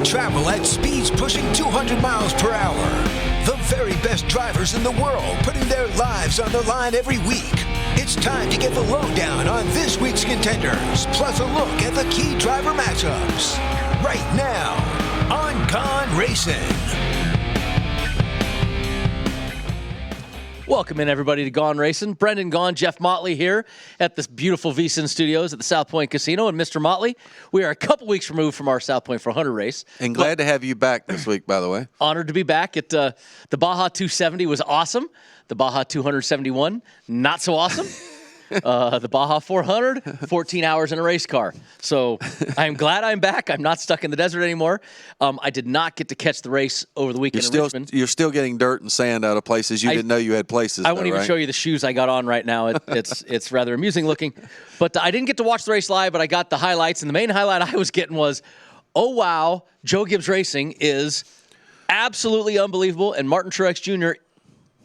travel at speeds pushing 200 miles per hour. The very best drivers in the world putting their lives on the line every week. It's time to get the lowdown on this week's contenders, plus a look at the key driver matchups. Right now on Gaughan Racin. Welcome in, everybody, to Gaughan Racin. Brendan Gaughan, Jeff Motley here at the beautiful Racin Studios at the South Point Casino. And Mr. Motley, we are a couple weeks removed from our South Point 400 race. And glad to have you back this week, by the way. Honored to be back. At the Baja 270 was awesome. The Baja 271, not so awesome. The Baja 400, 14 hours in a race car. So I'm glad I'm back. I'm not stuck in the desert anymore. I did not get to catch the race over the weekend in Richmond. You're still getting dirt and sand out of places you didn't know you had places. I won't even show you the shoes I got on right now. It's rather amusing looking. But I didn't get to watch the race live, but I got the highlights. And the main highlight I was getting was, oh, wow, Joe Gibbs Racing is absolutely unbelievable. And Martin Truex Jr.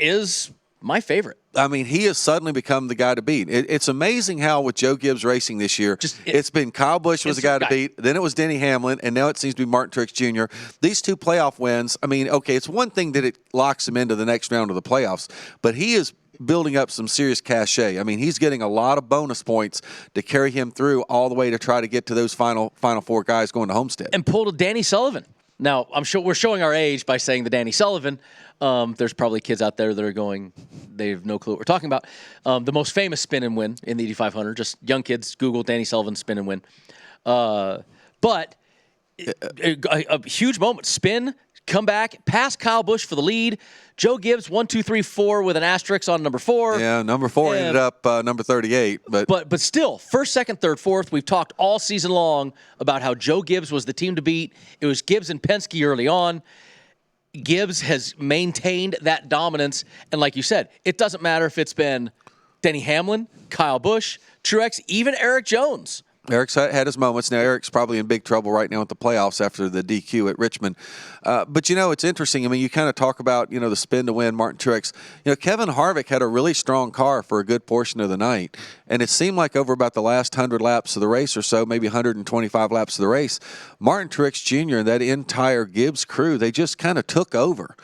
is my favorite. I mean, he has suddenly become the guy to beat. It's amazing how with Joe Gibbs Racing this year, it's been Kyle Busch was the guy to beat, then it was Denny Hamlin, and now it seems to be Martin Truex Jr. These two playoff wins, I mean, okay, it's one thing that it locks him into the next round of the playoffs, but he is building up some serious cachet. I mean, he's getting a lot of bonus points to carry him through all the way to try to get to those final four guys going to Homestead. And pulled a Danny Sullivan. Now, I'm sure we're showing our age by saying the Danny Sullivan. There's probably kids out there that are going, they have no clue what we're talking about. The most famous spin and win in the Indy 500. Just young kids, Google Danny Sullivan spin and win. But a huge moment. Spin, come back, pass Kyle Busch for the lead. Joe Gibbs, 1, 2, 3, 4 with an asterisk on number 4. Yeah, number 4 ended up number 38. But still, first, second, third, fourth, we've talked all season long about how Joe Gibbs was the team to beat. It was Gibbs and Penske early on. Gibbs has maintained that dominance. And like you said, it doesn't matter if it's been Denny Hamlin, Kyle Busch, Truex, even Eric Jones. Eric's had his moments. Now, Eric's probably in big trouble right now at the playoffs after the DQ at Richmond. But, you know, it's interesting. I mean, you kind of talk about, you know, the spin to win, Martin Truex. You know, Kevin Harvick had a really strong car for a good portion of the night. And it seemed like over about the last 100 laps of the race or so, maybe 125 laps of the race, Martin Truex Jr. and that entire Gibbs crew, they just kind of took over.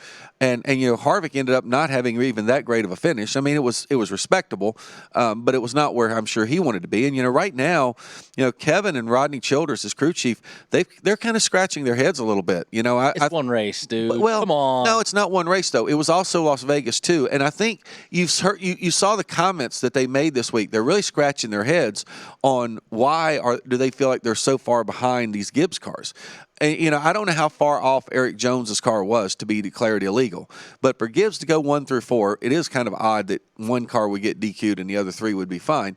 And you know, Harvick ended up not having even that great of a finish. I mean, it was respectable, but it was not where I'm sure he wanted to be. And you know, right now, you know, Kevin and Rodney Childers, his crew chief, they're kind of scratching their heads a little bit. You know, it's one race, dude. Well, come on. No, it's not one race though. It was also Las Vegas too. And I think you saw the comments that they made this week. They're really scratching their heads on why do they feel like they're so far behind these Gibbs cars. And, you know, I don't know how far off Eric Jones's car was to be declared illegal. But for Gibbs to go 1 through 4, it is kind of odd that one car would get DQ'd and the other 3 would be fine.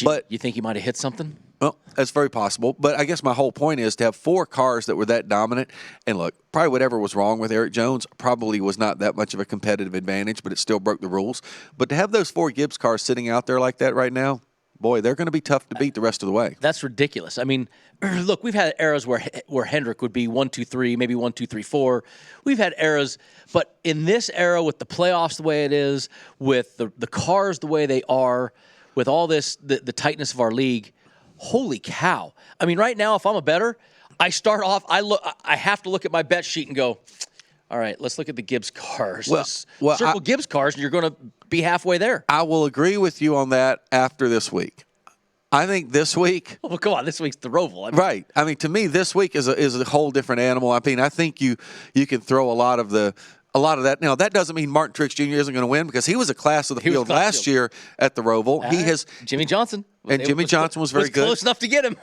But you think he might have hit something? Well, that's very possible. But I guess my whole point is to have 4 cars that were that dominant. And look, probably whatever was wrong with Eric Jones probably was not that much of a competitive advantage, but it still broke the rules. But to have those 4 Gibbs cars sitting out there like that right now, boy, they're going to be tough to beat the rest of the way. That's ridiculous. I mean, look, we've had eras where Hendrick would be 1, 2, 3, maybe 1, 2, 3, 4. We've had eras, but in this era, with the playoffs the way it is, with the cars the way they are, with all this, the tightness of our league, holy cow. I mean, right now, if I'm a bettor, I start off, I have to look at my bet sheet and go, all right, let's look at the Gibbs cars. Well, circle Gibbs cars, and you're going to be halfway there. I will agree with you on that after this week. I think this week. Well, come on, this week's the ROVAL. I mean, right. I mean, to me, this week is a whole different animal. I mean, I think you can throw a lot of that. Now, that doesn't mean Martin Truex Jr. isn't going to win because he was a class of the field last year at the ROVAL. He has Jimmy Johnson. And Jimmy Johnson was very good. Close enough to get him.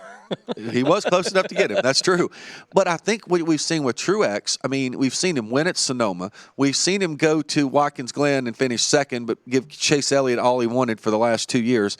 He was close enough to get him. That's true. But I think what we've seen with Truex, I mean, we've seen him win at Sonoma. We've seen him go to Watkins Glen and finish second, but give Chase Elliott all he wanted for the last 2 years.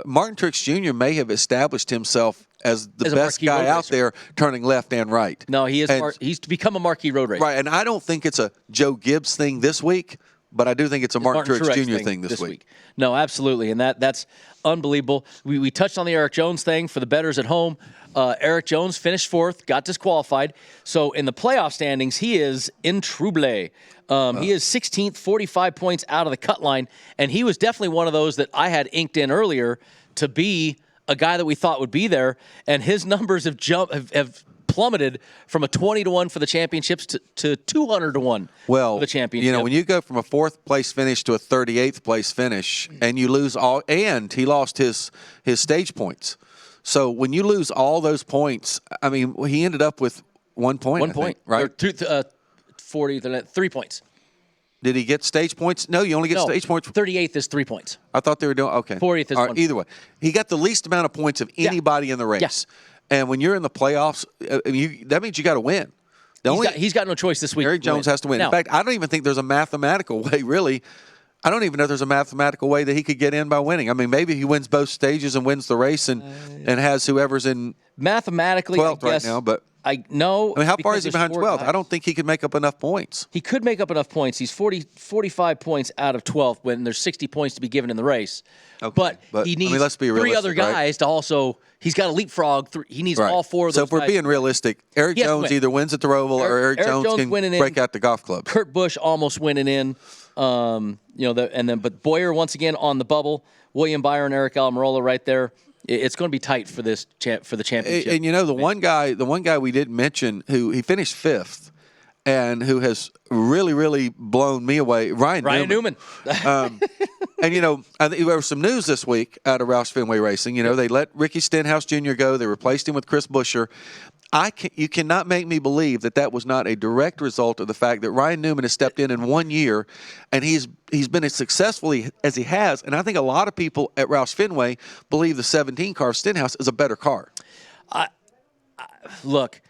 Martin Truex Jr. may have established himself as the best guy out there turning left and right. No, he is. He's become a marquee road racer. Right, and I don't think it's a Joe Gibbs thing this week, but I do think it's a Martin Truex Jr. thing this week. No, absolutely, and that's unbelievable. We touched on the Eric Jones thing for the bettors at home. Eric Jones finished 4th, got disqualified. So in the playoff standings, he is in trouble. He is 16th, 45 points out of the cut line, and he was definitely one of those that I had inked in earlier to be a guy that we thought would be there, and his numbers have plummeted from a 20-1 for the championships to 200-1 for the championship. You know, when you go from a 4th place finish to a 38th place finish, and you lose all, and he lost his stage points. So when you lose all those points, I mean, he ended up with 1 point. 1 point, right? Or 3 points. Did he get stage points? No, you only get stage points. 38th is 3 points. I thought they were doing okay. 40th is 1 point. Either way, he got the least amount of points of anybody in the race. Yeah. And when you're in the playoffs, that means you got to win. He's got no choice this week. Eric Jones has to win. Now, in fact, I don't even think there's a mathematical way, really. I don't even know if there's a mathematical way that he could get in by winning. I mean, maybe he wins both stages and wins the race and has whoever's in mathematically 12th I guess, right now. But I know. I mean, how far is he behind 12th? I don't think he could make up enough points. He could make up enough points. He's 45 points out of 12th when there's 60 points to be given in the race. Okay. But he needs let's be 3 other guys right? to also. He's got to leapfrog. He needs all 4 of those. So if we're guys. being realistic, Eric Jones either wins at the ROVAL or Eric Jones can break out the golf club. Kurt Busch almost winning in. But Boyer once again on the bubble. William Byron, Eric Almirola right there. It's going to be tight for the championship. And you know, the one guy we didn't mention who he finished 5th and who has really blown me away, Ryan Newman. And you know, I think there was some news this week out of Roush Fenway Racing. You know, they let Ricky Stenhouse Jr. go. They replaced him with Chris Buescher. You cannot make me believe that was not a direct result of the fact that Ryan Newman has stepped in 1 year, and he's been as successful as he has. And I think a lot of people at Roush Fenway believe the 17 car of Stenhouse is a better car. Look,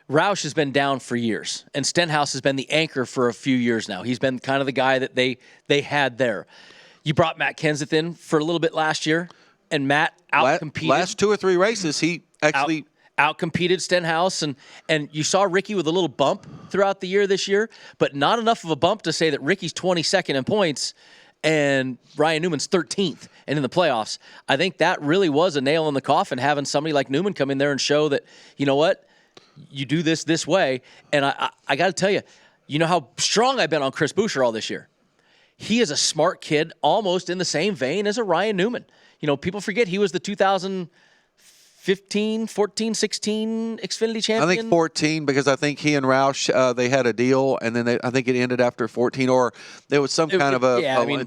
Roush has been down for years, and Stenhouse has been the anchor for a few years now. He's been kind of the guy that they had there. You brought Matt Kenseth in for a little bit last year, and Matt outcompeted. Last 2 or 3 races, he actually outcompeted Stenhouse, and you saw Ricky with a little bump throughout the year this year, but not enough of a bump to say that Ricky's 22nd in points and Ryan Newman's 13th and in the playoffs. I think that really was a nail in the coffin, having somebody like Newman come in there and show that, you know what, you do this way. And I got to tell you, you know how strong I've been on Chris Buescher all this year. He is a smart kid, almost in the same vein as a Ryan Newman. You know, people forget he was the 2015, 14, 16 Xfinity champion. I think 14, because I think he and Roush, they had a deal, and then I think it ended after 14, or there was some kind of a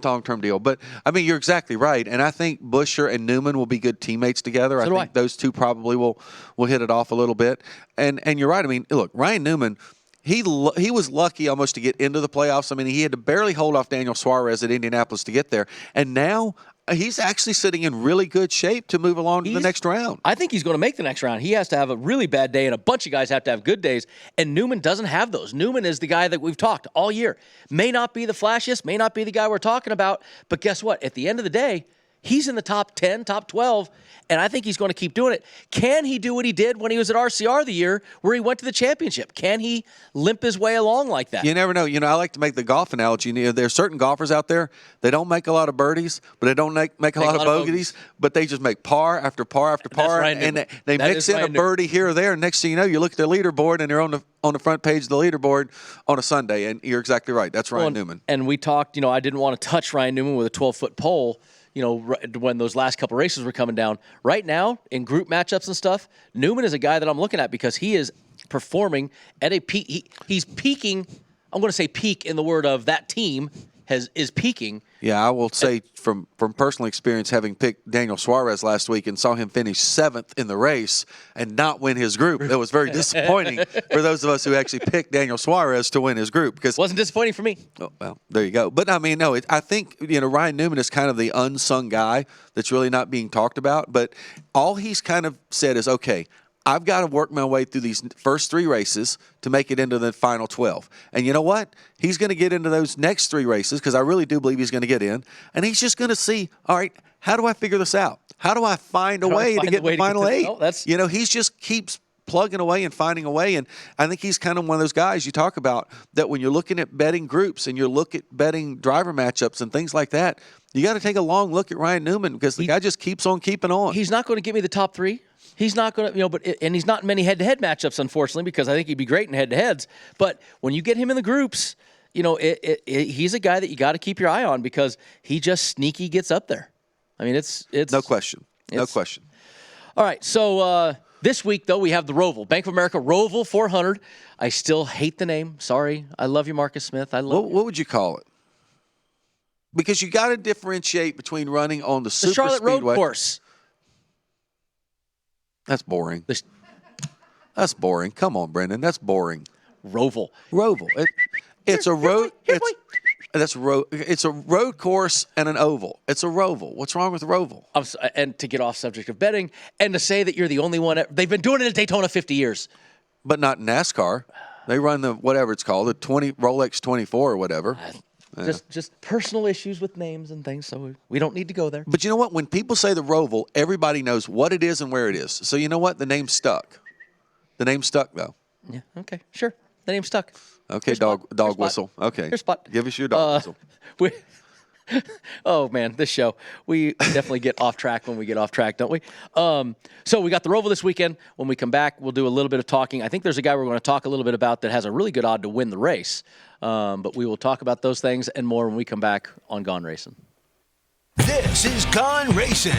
long-term deal. But, I mean, you're exactly right, and I think Buescher and Newman will be good teammates together. I think those two probably will hit it off a little bit. And you're right. I mean, look, Ryan Newman, he was lucky almost to get into the playoffs. I mean, he had to barely hold off Daniel Suarez at Indianapolis to get there. And now he's actually sitting in really good shape to move along to the next round. I think he's going to make the next round. He has to have a really bad day, and a bunch of guys have to have good days. And Newman doesn't have those. Newman is the guy that we've talked all year. May not be the flashiest, may not be the guy we're talking about, but guess what? At the end of the day, he's in the top 10, top 12, and I think he's going to keep doing it. Can he do what he did when he was at RCR the year where he went to the championship? Can he limp his way along like that? You never know. You know, I like to make the golf analogy. You know, there are certain golfers out there, they don't make a lot of birdies, but they don't make a lot of bogeys, but they just make par after par after par, and they mix in a birdie here or there, and next thing you know, you look at their leaderboard, and they're on the front page of the leaderboard on a Sunday, and you're exactly right. That's Ryan Newman. And we talked, you know, I didn't want to touch Ryan Newman with a 12-foot pole, you know, when those last couple races were coming down. Right now, in group matchups and stuff, Newman is a guy that I'm looking at because he is performing at a peak. He's peaking. I'm going to say peak in the word of that team is peaking. Yeah, I will say from personal experience, having picked Daniel Suarez last week and saw him finish 7th in the race and not win his group, it was very disappointing for those of us who actually picked Daniel Suarez to win his group. Because wasn't disappointing for me. Oh, well, there you go. But I mean, no, I think, you know, Ryan Newman is kind of the unsung guy that's really not being talked about. But all he's kind of said is, okay, I've got to work my way through these first 3 races to make it into the final 12. And you know what? He's going to get into those next 3 races, because I really do believe he's going to get in. And he's just going to see, all right, how do I figure this out? How do I find a way to get the final 8? You know, he just keeps plugging away and finding a way. And I think he's kind of one of those guys you talk about that when you're looking at betting groups and you look at betting driver matchups and things like that, you got to take a long look at Ryan Newman, because the guy just keeps on keeping on. He's not going to give me the top 3. He's not going to, you know, and he's not in many head-to-head matchups, unfortunately, because I think he'd be great in head-to-heads. But when you get him in the groups, you know, he's a guy that you got to keep your eye on, because he just sneaky gets up there. I mean, it's no question. No question. All right, so This week, though, we have the ROVAL, Bank of America ROVAL 400. I still hate the name. Sorry. I love you, Marcus Smith. What would you call it? Because you got to differentiate between running on the super Charlotte Speedway. Road Course. That's boring. That's boring. Come on, Brendan. That's boring. ROVAL. It's a road. It's a road course and an oval. It's a ROVAL. What's wrong with ROVAL? And to get off subject of betting, and to say that you're the only one. They've been doing it at Daytona 50 years. But not in NASCAR. They run the whatever it's called, the Rolex 24 or whatever. Just personal issues with names and things, so we don't need to go there. But you know what? When people say the ROVAL, everybody knows what it is and where it is. So you know what? The name stuck. The name stuck, though. Yeah, okay, sure. The name stuck. Okay, Here's dog Spot. whistle. Okay. Here's Spot. Give us your dog whistle. Oh, man, this show. We definitely get off track when we get off track, don't we? So we got the ROVAL this weekend. When we come back, we'll do a little bit of talking. I think there's a guy we're going to talk a little bit about that has a really good odd to win the race. But we will talk about those things and more when we come back on Gaughan Racin'. This is Gaughan Racin',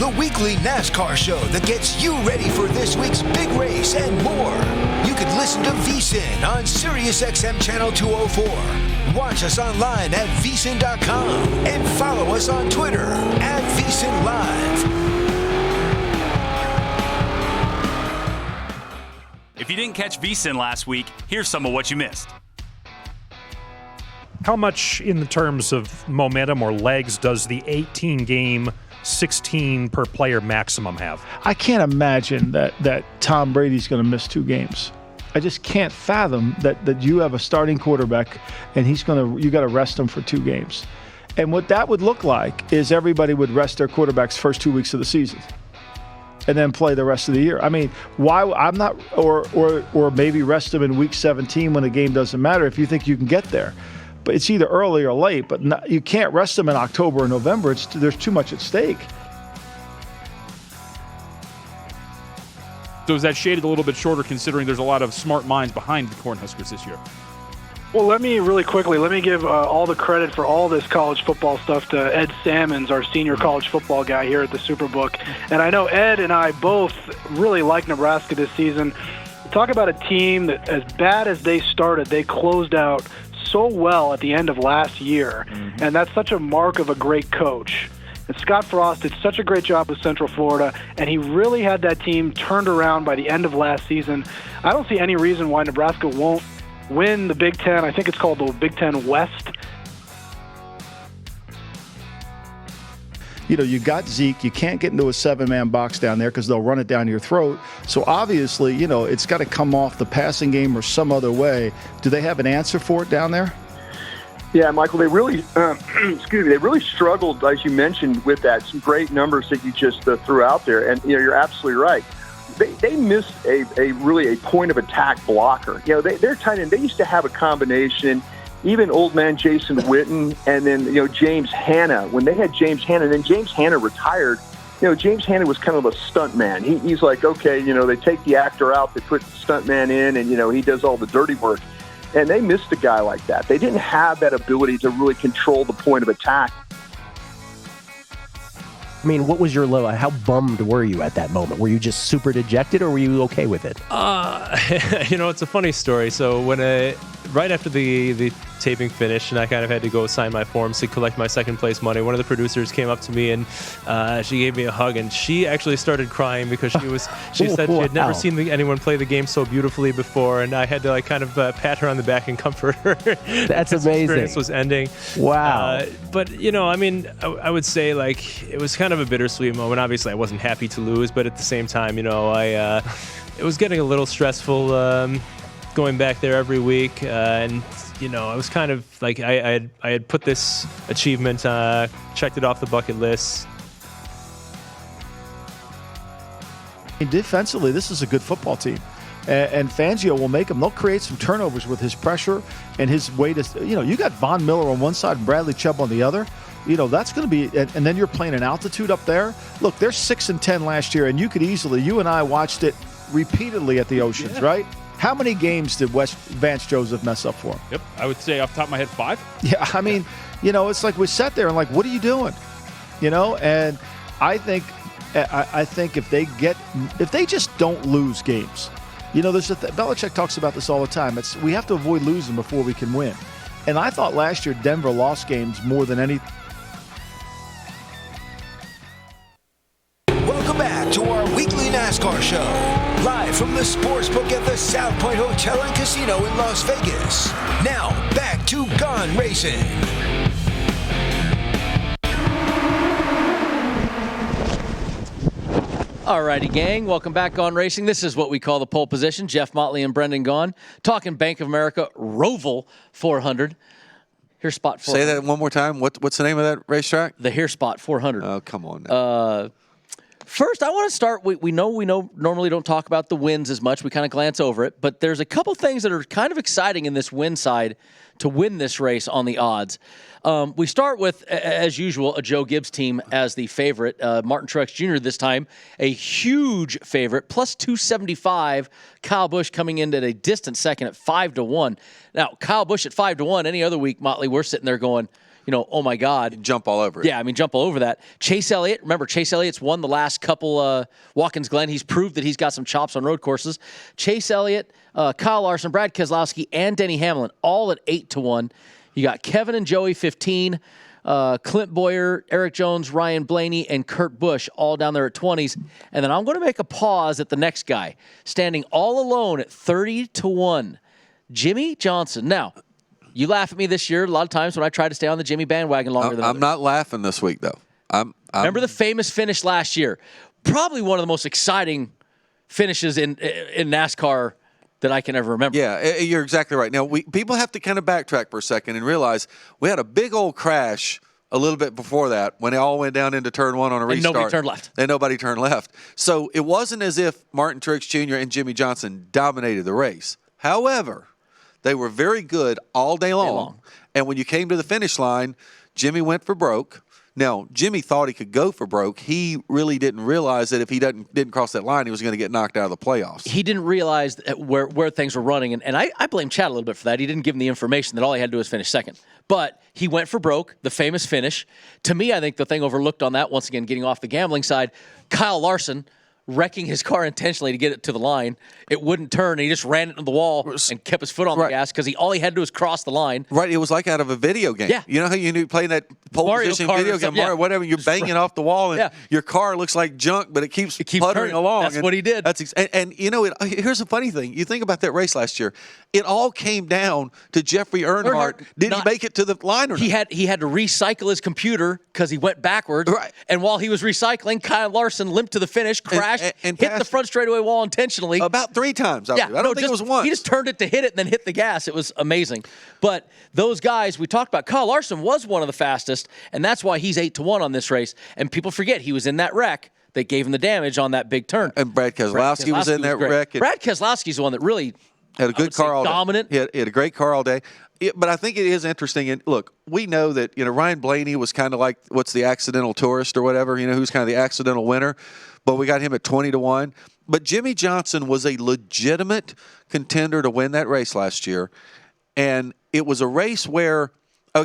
the weekly NASCAR show that gets you ready for this week's big race and more. You can listen to VSiN on SiriusXM Channel 204. Watch us online at vsin.com and follow us on Twitter at VSiN Live. If you didn't catch VSiN last week, here's some of what you missed. How much in the terms of momentum or legs does the 18-game, 16 per player maximum have? I can't imagine that Tom Brady's going to miss 2 games. I just can't fathom that you have a starting quarterback and you got to rest him for 2 games. And what that would look like is everybody would rest their quarterbacks first 2 weeks of the season and then play the rest of the year. I mean, why I'm not or maybe rest them in week 17 when the game doesn't matter if you think you can get there. But it's either early or late, but you can't rest them in October or November. There's too much at stake. So is that shaded a little bit shorter considering there's a lot of smart minds behind the Cornhuskers this year? Well, let me give all the credit for all this college football stuff to Ed Salmons, our senior college football guy here at the Superbook. And I know Ed and I both really like Nebraska this season. Talk about a team that, as bad as they started, they closed out so well at the end of last year, and that's such a mark of a great coach. And Scott Frost did such a great job with Central Florida, and he really had that team turned around by the end of last season. I don't see any reason why Nebraska won't win the Big Ten. I think it's called the Big Ten West. You know, you got Zeke. You can't get into a 7-man box down there because they'll run it down your throat. So obviously, you know, it's got to come off the passing game or some other way. Do they have an answer for it down there? Yeah, Michael, they really, they really struggled, as you mentioned, with that. Some great numbers that you just threw out there. And, you know, you're absolutely right. They missed a really point of attack blocker. You know, their tight end, they used to have a combination. Even old man Jason Witten, and then, you know, James Hanna. When they had James Hanna, and then James Hanna retired, you know, James Hanna was kind of a stunt man. He's like, okay, you know, they take the actor out, they put the stunt man in, and, you know, he does all the dirty work. And they missed a guy like that. They didn't have that ability to really control the point of attack. I mean, what was your low? How bummed were you at that moment? Were you just super dejected, or were you okay with it? You know, it's a funny story. So when right after the taping finished, and I kind of had to go sign my forms to collect my second place money, one of the producers came up to me and she gave me a hug, and she actually started crying because she said she had never seen anyone play the game so beautifully before, and I had to like kind of pat her on the back and comfort her. That's amazing. The experience was ending. Wow. But you know, I mean, I would say like it was kind of a bittersweet moment. Obviously, I wasn't happy to lose, but at the same time, you know, it was getting a little stressful going back there every week, and you know, I was kind of like I had put this achievement, checked it off the bucket list. Defensively, this is a good football team. And Fangio will make them. They'll create some turnovers with his pressure and his way to, you know, you got Von Miller on one side and Bradley Chubb on the other. You know, that's going to be, and then you're playing an altitude up there. Look, they're 6-10 last year, and you and I watched it repeatedly at the Oceans, right? How many games did Vance Joseph mess up for him? Yep, I would say off the top of my head 5. Yeah, I mean, you know, it's like we sat there and like, what are you doing? You know, and I think I think if they just don't lose games, Belichick talks about this all the time. We have to avoid losing before we can win. And I thought last year Denver lost games more than any. Welcome back to our weekly NASCAR show, live from the Sportsbook at the South Point Hotel and Casino in Las Vegas. Now, back to Gaughan Racing. Alrighty, gang. Welcome back on Racing. This is what we call the pole position. Jeff Motley and Brendan Gaughan talking Bank of America ROVAL 400. Here's spot 400. Say that one more time. What's the name of that racetrack? The Here Spot 400. Oh, come on now. First, I want to start. We normally don't talk about the wins as much. We kind of glance over it, but there's a couple things that are kind of exciting in this win side to win this race on the odds. We start with, as usual, a Joe Gibbs team as the favorite. Martin Truex Jr. this time, a huge favorite, plus 275. Kyle Busch coming in at a distant second at 5-1. Now, Kyle Busch at 5-1. Any other week, Motley, we're sitting there going, oh my God. Jump all over it. Yeah, jump all over that. Chase Elliott, remember, Chase Elliott's won the last couple Watkins Glen. He's proved that he's got some chops on road courses. Chase Elliott, Kyle Larson, Brad Keselowski, and Denny Hamlin, all at 8-1. You got Kevin and Joey, 15. Clint Boyer, Eric Jones, Ryan Blaney, and Kurt Busch all down there at 20s. And then I'm going to make a pause at the next guy, standing all alone at 30-1. Jimmy Johnson. Now, you laugh at me this year a lot of times when I try to stay on the Jimmy bandwagon longer than others. I'm not laughing this week, though. Remember the famous finish last year? Probably one of the most exciting finishes in NASCAR that I can ever remember. Yeah, you're exactly right. Now, people have to kind of backtrack for a second and realize we had a big old crash a little bit before that when it all went down into turn one on a restart. And nobody turned left. And nobody turned left. So it wasn't as if Martin Truex Jr. and Jimmy Johnson dominated the race. However, they were very good all day long. And when you came to the finish line, Jimmy went for broke. Now, Jimmy thought he could go for broke. He really didn't realize that if he didn't cross that line, he was going to get knocked out of the playoffs. He didn't realize where things were running, and I blame Chad a little bit for that. He didn't give him the information that all he had to do was finish second. But he went for broke, the famous finish. To me, I think the thing overlooked on that, once again, getting off the gambling side, Kyle Larson wrecking his car intentionally to get it to the line. It wouldn't turn, and he just ran it into the wall and kept his foot on the gas because all he had to do was cross the line. Right, it was like out of a video game. Yeah. You know how you playing that pole Mario position Kart video game, Mario, whatever, you're banging off the wall, and your car looks like junk, but it keeps puttering turning along. That's what he did. And here's the funny thing. You think about that race last year. It all came down to Jeffrey Earnhardt. Did he make it to the line or not? He had to recycle his computer because he went backwards. Right. And while he was recycling, Kyle Larson limped to the finish, crashed, and hit the front straightaway wall intentionally. About 3 times. I don't think it was once. He just turned it to hit it and then hit the gas. It was amazing. But those guys we talked about, Kyle Larson was one of the fastest, and that's why he's 8-1 on this race. And people forget he was in that wreck that gave him the damage on that big turn. And Brad Keselowski was in that wreck. Brad Keselowski's the one that really had a good car all day. Dominant. He had a great car all day. But I think it is interesting. And look, we know that Ryan Blaney was kind of like what's the accidental tourist or whatever. Who's kind of the accidental winner. But we got him at 20-1. But Jimmy Johnson was a legitimate contender to win that race last year. And it was a race where,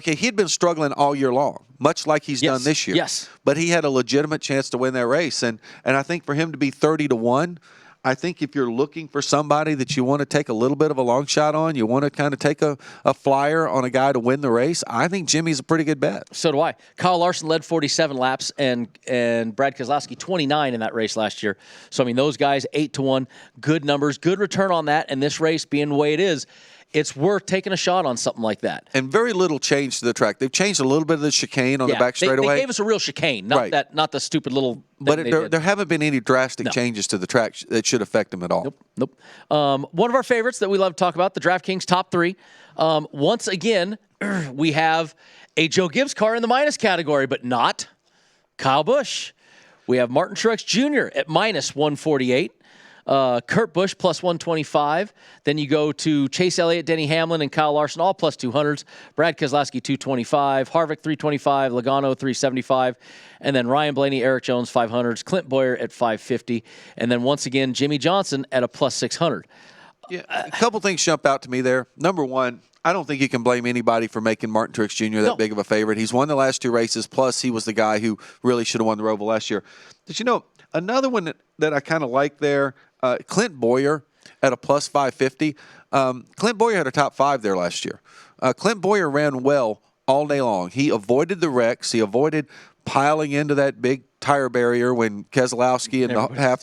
he'd been struggling all year long, much like he's done this year. Yes. But he had a legitimate chance to win that race. And I think for him to be 30-1, I think if you're looking for somebody that you want to take a little bit of a long shot on, you want to kind of take a flyer on a guy to win the race, I think Jimmy's a pretty good bet. So do I. Kyle Larson led 47 laps and Brad Keselowski 29 in that race last year. So, those guys, 8-1, good numbers, good return on that. And this race being the way it is, it's worth taking a shot on something like that. And very little change to the track. They've changed a little bit of the chicane on the back straightaway. They gave us a real chicane, not the stupid little. But there haven't been any drastic changes to the track that should affect them at all. Nope. One of our favorites that we love to talk about, the DraftKings top 3. Once again, we have a Joe Gibbs car in the minus category, but not Kyle Busch. We have Martin Truex Jr. at minus 148. Kurt Busch plus 125. Then you go to Chase Elliott, Denny Hamlin, and Kyle Larson, all plus 200s. Brad Keselowski, 225. Harvick, 325. Logano, 375. And then Ryan Blaney, Eric Jones, 500s. Clint Boyer at 550. And then once again, Jimmy Johnson at a plus 600. Yeah, a couple things jump out to me there. Number one, I don't think you can blame anybody for making Martin Truex Jr. that big of a favorite. He's won the last 2 races, plus he was the guy who really should have won the ROVAL last year. But Another one that I kind of like there, Clint Boyer at a plus 550. Clint Boyer had a top 5 there last year. Clint Boyer ran well all day long. He avoided the wrecks. He avoided piling into that big tire barrier when Keselowski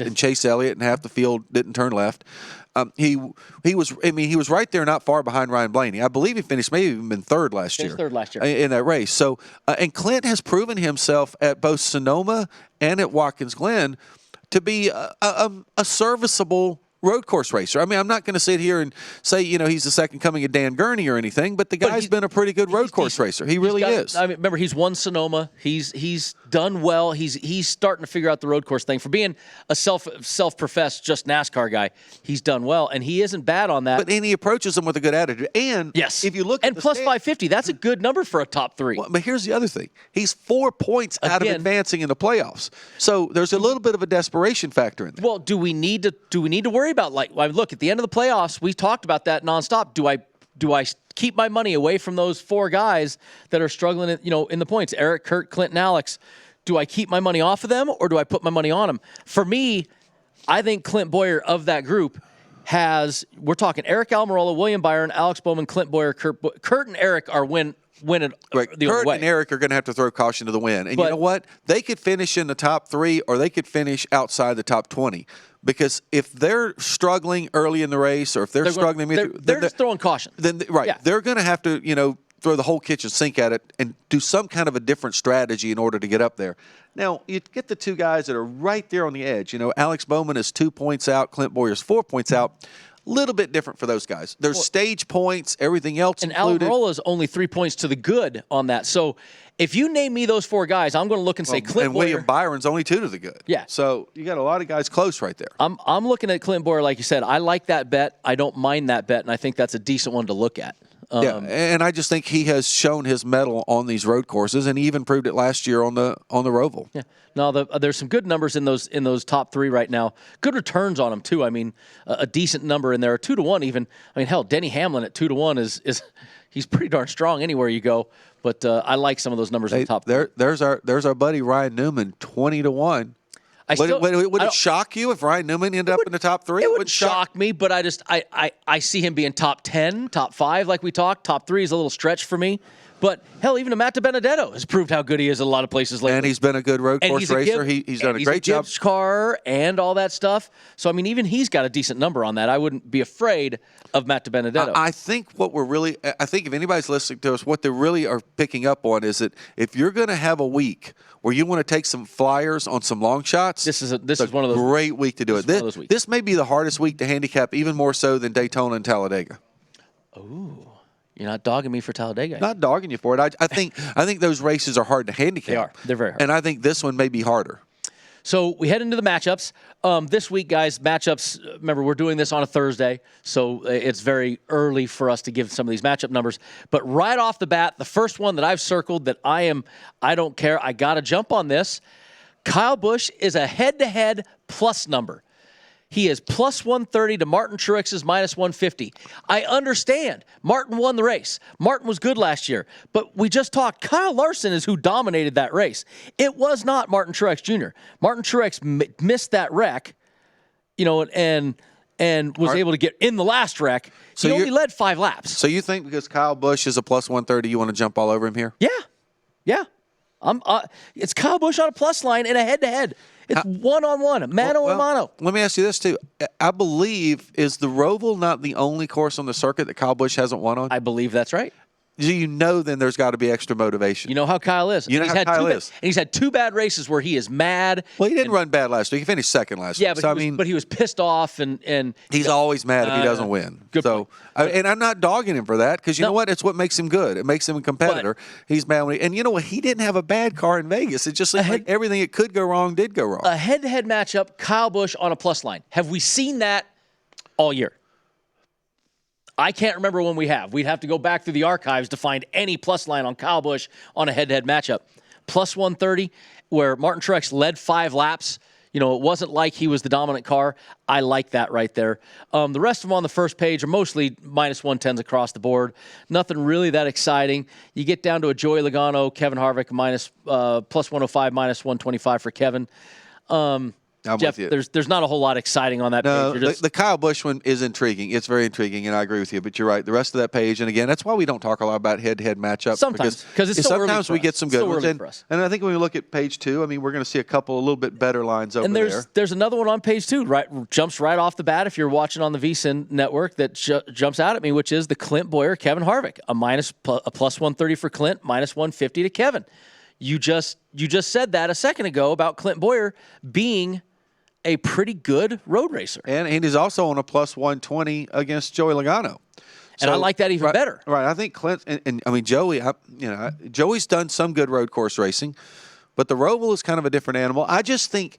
and Chase Elliott and half the field didn't turn left. He was right there, not far behind Ryan Blaney. I believe he finished maybe even been third last year. Third last year in that race. So, and Clint has proven himself at both Sonoma and at Watkins Glen to be a serviceable road course racer. I mean, I'm not going to sit here and say, he's the second coming of Dan Gurney or anything, but the guy's been a pretty good road course racer. He really is. I mean, remember, he's won Sonoma. He's done well. He's starting to figure out the road course thing. For being a self-professed just NASCAR guy, he's done well, and he isn't bad on that. And he approaches them with a good attitude. And yes, if you look at plus 550, that's a good number for a top 3. Well, but here's the other thing: he's 4 points out of advancing in the playoffs. So there's a little bit of a desperation factor in there. Well, do we need to worry about, look, at the end of the playoffs, we talked about that nonstop. Do I keep my money away from those 4 guys that are struggling in the points? Eric, Kurt, Clint, and Alex. Do I keep my money off of them, or do I put my money on them? For me, I think Clint Boyer of that group we're talking Eric Almirola, William Byron, Alex Bowman, Clint Boyer, Kurt and Eric are winning right. the Kurt other way. and Eric are going to have to throw caution to the wind. And you know what? They could finish in the top 3, or they could finish outside the top 20. Because if they're struggling early in the race, or if they're struggling, they're just throwing caution. Then they're going to have to throw the whole kitchen sink at it and do some kind of a different strategy in order to get up there. Now, you get the 2 guys that are right there on the edge. Alex Bowman is 2 points out. Clint Boyer's 4 points out. A little bit different for those guys. There's stage points, everything else included. And Almirola is only 3 points to the good on that. So if you name me those 4 guys, I'm going to look and say Clint and Boyer. William Byron's only 2 to the good. Yeah. So you got a lot of guys close right there. I'm looking at Clint Boyer, like you said. I like that bet. I don't mind that bet, and I think that's a decent one to look at. Yeah, and I just think he has shown his mettle on these road courses, and he even proved it last year on the ROVAL. Yeah. No, there's some good numbers in those top 3 right now. Good returns on them too. I mean, a decent number in there, 2-1 even. I mean, hell, Denny Hamlin at 2-1 is he's pretty darn strong anywhere you go. But I like some of those numbers in the top 3. There's our buddy Ryan Newman, 20-1. Would it shock you if Ryan Newman ended up in the top 3? It wouldn't shock me, but I see him being top 10, top 5 like we talked. Top 3 is a little stretch for me. But, hell, even Matt DiBenedetto has proved how good he is at a lot of places lately. And he's been a good road course racer. He's done a great job. Car and all that stuff. So, I mean, even he's got a decent number on that. I wouldn't be afraid of Matt DiBenedetto. I think if anybody's listening to us, what they really are picking up on is that if you're going to have a week where you want to take some flyers on some long shots, this is one of those great week to do it. This may be the hardest week to handicap, even more so than Daytona and Talladega. Ooh. You're not dogging me for Talladega. Not dogging you for it. I think those races are hard to handicap. They are. They're very hard. And I think this one may be harder. So we head into the matchups. This week, guys, matchups, remember, we're doing this on a Thursday, so it's very early for us to give some of these matchup numbers. But right off the bat, the first one that I've circled that I don't care, I got to jump on this. Kyle Busch is a head-to-head plus number. He is plus 130 to Martin Truex's minus 150. I understand. Martin won the race. Martin was good last year. But we just talked. Kyle Larson is who dominated that race. It was not Martin Truex Jr. Martin Truex missed that wreck, and was able to get in the last wreck. So he only led 5 laps. So you think because Kyle Busch is a plus 130, you want to jump all over him here? Yeah. It's Kyle Busch on a plus line in a head-to-head. It's one-on-one, mano-a-mano. Let me ask you this, too. I believe, is the ROVAL not the only course on the circuit that Kyle Busch hasn't won on? I believe that's right. Do you know then there's got to be extra motivation? You know how Kyle is. You know how Kyle is. And he's had 2 bad races where he is mad. Well, he didn't run bad last week. He finished second last week. Yeah, but he was pissed off. and he's always mad if he doesn't win. Good point. And I'm not dogging him for that because you know what? It's what makes him good. It makes him a competitor. He's mad and you know what? He didn't have a bad car in Vegas. It just like everything that could go wrong did go wrong. A head-to-head matchup, Kyle Busch on a plus line. Have we seen that all year? I can't remember when we have. We'd have to go back through the archives to find any plus line on Kyle Busch on a head-to-head matchup. Plus 130, where Martin Truex led 5 laps. It wasn't like he was the dominant car. I like that right there. The rest of them on the first page are mostly minus 110s across the board. Nothing really that exciting. You get down to a Joey Logano, Kevin Harvick, plus 105, minus 125 for Kevin. I'm Jeff, with you. there's not a whole lot exciting on that No, page. the Kyle Busch one is intriguing. It's very intriguing, and I agree with you. But you're right. The rest of that page, and again, that's why we don't talk a lot about head-to-head matchups. Sometimes, because it's so early sometimes for we us. get some It's good so ones. early for us. And I think when we look at page 2, I mean, we're going to see a little bit better lines over and there. There's another one on page 2, right? Jumps right off the bat if you're watching on the VSiN network that jumps out at me, which is the Clint Boyer Kevin Harvick, a plus 130 for Clint, minus 150 to Kevin. You just said that a second ago about Clint Boyer being a pretty good road racer. And he's also on a plus 120 against Joey Logano. And I like that even better. Right. I think Clint and I mean Joey, Joey's done some good road course racing, but the ROVAL is kind of a different animal. I think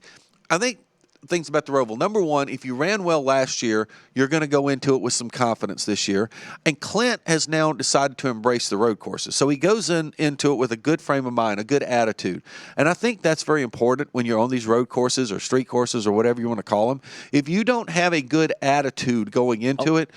things about the ROVAL. Number one, if you ran well last year, you're going to go into it with some confidence this year. And Clint has now decided to embrace the road courses. So he goes into it with a good frame of mind, a good attitude. And I think that's very important when you're on these road courses or street courses or whatever you want to call them. If you don't have a good attitude going into it,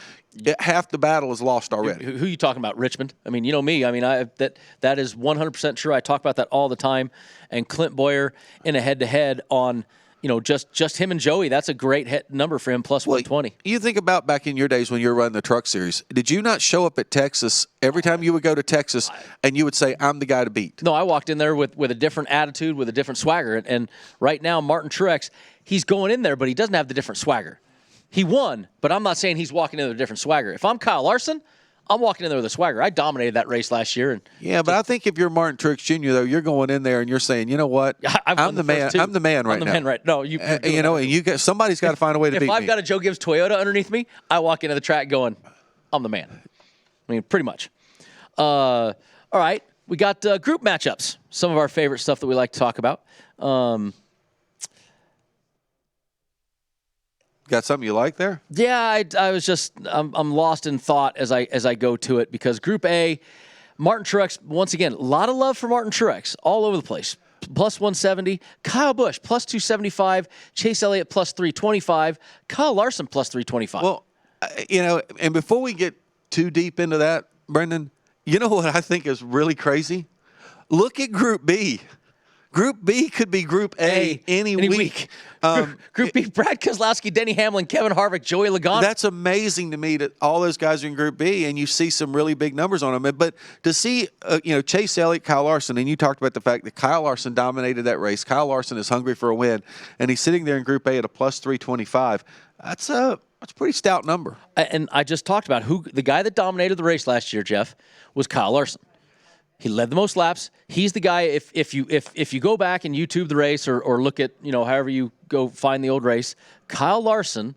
half the battle is lost already. Who are you talking about? Richmond? I mean, you know me. I mean, that is 100% true. I talk about that all the time. And Clint Boyer in a head-to-head on – just him and Joey, that's a great number for him, plus 120. You think about back in your days when you were running the truck series. Did you not show up at Texas every time you would go to Texas and you would say, I'm the guy to beat? No, I walked in there with a different attitude, with a different swagger. And right now, Martin Truex, he's going in there, but he doesn't have the different swagger. He won, but I'm not saying he's walking in there with a different swagger. If I'm Kyle Larson, I'm walking in there with a swagger. I dominated that race last year. But I think if you're Martin Truex Jr., though, you're going in there and you're saying, you know what? I'm the man. I'm the man right now. I'm the man right now. And somebody's got to find a way to beat me. If I've got a Joe Gibbs Toyota underneath me, I walk into the track going, I'm the man. I mean, pretty much. All right. We got group matchups, some of our favorite stuff that we like to talk about. Got something you like there? Yeah, I was just I'm lost in thought as I go to it because Group A, Martin Truex, once again, a lot of love for Martin Truex all over the place. Plus 170, Kyle Busch plus 275, Chase Elliott plus 325, Kyle Larson plus 325. Well, and before we get too deep into that, Brendan, you know what I think is really crazy? Look at Group B. Group B could be Group A any week. Group B, Brad Keselowski, Denny Hamlin, Kevin Harvick, Joey Logano. That's amazing to me that all those guys are in Group B, and you see some really big numbers on them. But to see, Chase Elliott, Kyle Larson, and you talked about the fact that Kyle Larson dominated that race. Kyle Larson is hungry for a win, and he's sitting there in Group A at a plus 325. That's a pretty stout number. And I just talked about the guy that dominated the race last year, Jeff, was Kyle Larson. He led the most laps. He's the guy. If you go back and YouTube the race or look at however you go find the old race, Kyle Larson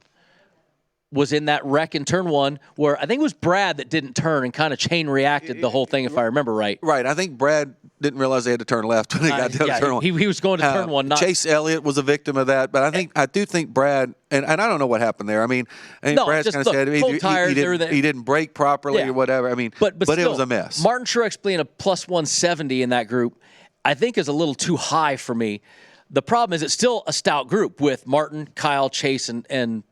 was in that wreck in turn 1 where I think it was Brad that didn't turn and kind of chain reacted the whole thing, if I remember right. Right. I think Brad didn't realize they had to turn left when they got down to turn 1. He was going to turn 1. Chase Elliott was a victim of that, but I do think Brad, and I don't know what happened there. I mean Brad's kind of said he didn't brake properly or whatever. I mean, but still, it was a mess. Martin Truex being a plus 170 in that group, I think is a little too high for me. The problem is it's still a stout group with Martin, Kyle, Chase, and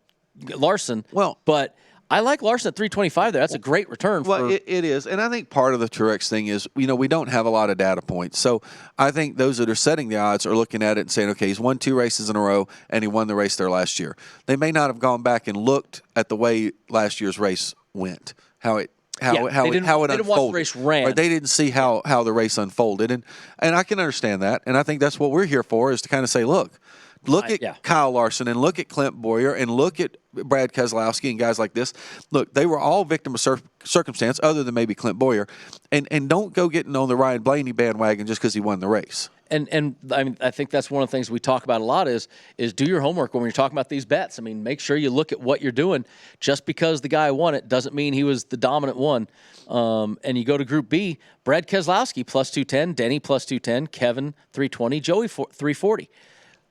Larson. But I like Larson at 325 there. That's a great return. It is. And I think part of the Truex thing is, we don't have a lot of data points. So I think those that are setting the odds are looking at it and saying, okay, he's won 2 races in a row and he won the race there last year. They may not have gone back and looked at the way last year's race went, how it unfolded. Watch the race ran. Right? They didn't see how the race unfolded. And I can understand that. And I think that's what we're here for, is to kind of say, look at Kyle Larson and look at Clint Boyer and look at Brad Keselowski and guys like this. Look, they were all victims of circumstance other than maybe Clint Boyer. And don't go getting on the Ryan Blaney bandwagon just because he won the race. And I mean, I think that's one of the things we talk about a lot is do your homework when you're talking about these bets. I mean, make sure you look at what you're doing. Just because the guy won it doesn't mean he was the dominant one. And you go to Group B, Brad Keselowski plus 210, Denny plus 210, Kevin 320, Joey 340.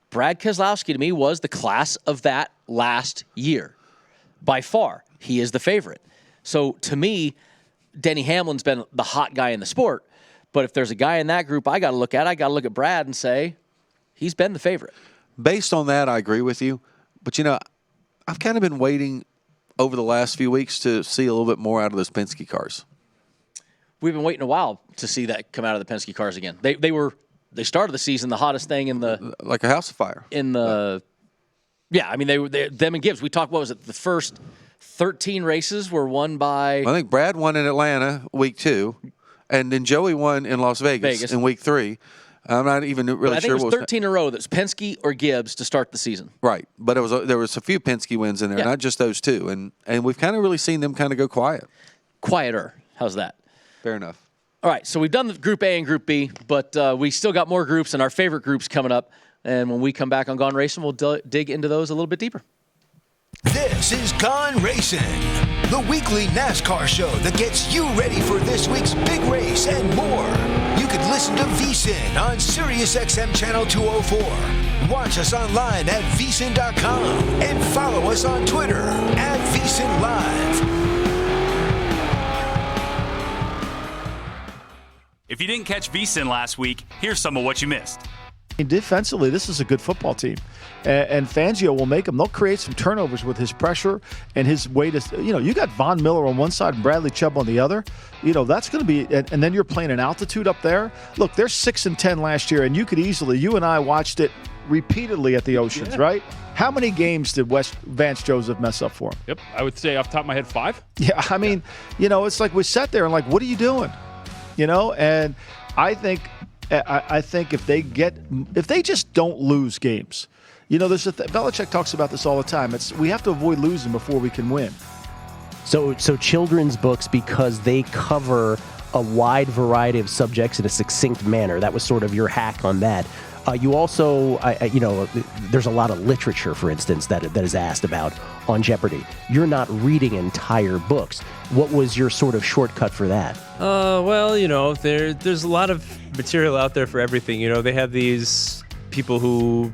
Brad Keselowski, to me, was the class of that last year. By far, he is the favorite. So, to me, Denny Hamlin's been the hot guy in the sport. But if there's a guy in that group I got to look at Brad and say, he's been the favorite. Based on that, I agree with you. But, I've kind of been waiting over the last few weeks to see a little bit more out of those Penske cars. We've been waiting a while to see that come out of the Penske cars again. They started the season the hottest thing in the like a house of fire in the Yeah, I mean, them and Gibbs. We talked, what was it, the first 13 races were won by... I think Brad won in Atlanta week 2, and then Joey won in Las Vegas. In week 3. I'm not even really I think sure it was what was 13 in a row. That's Penske or Gibbs to start the season. Right, but there was a few Penske wins in there, not just those two, and we've kind of really seen them kind of go quieter. How's that? Fair enough. All right, so we've done the Group A and Group B, but we still got more groups and our favorite groups coming up. And when we come back on Gaughan Racing, we'll dig into those a little bit deeper. This is Gaughan Racing, the weekly NASCAR show that gets you ready for this week's big race and more. You can listen to VSiN on SiriusXM Channel 204. Watch us online at vsin.com and follow us on Twitter at VSiN Live. If you didn't catch VSiN last week, here's some of what you missed. Defensively, this is a good football team, and Fangio will make them. They'll create some turnovers with his pressure and his way to, you got Von Miller on one side and Bradley Chubb on the other. That's going to be, and then you're playing an altitude up there. Look, they're 6-10 last year, and you and I watched it repeatedly at the Oceans, right? How many games did Vance Joseph mess up for him? Yep, I would say off the top of my head 5. Yeah, I mean, it's like we sat there and like, what are you doing? And I think if they just don't lose games, Belichick talks about this all the time. We have to avoid losing before we can win. So children's books, because they cover a wide variety of subjects in a succinct manner. That was sort of your hack on that. You also, there's a lot of literature, for instance, that is asked about on Jeopardy. You're not reading entire books. What was your sort of shortcut for that? Well, there's a lot of material out there for everything. They have these people who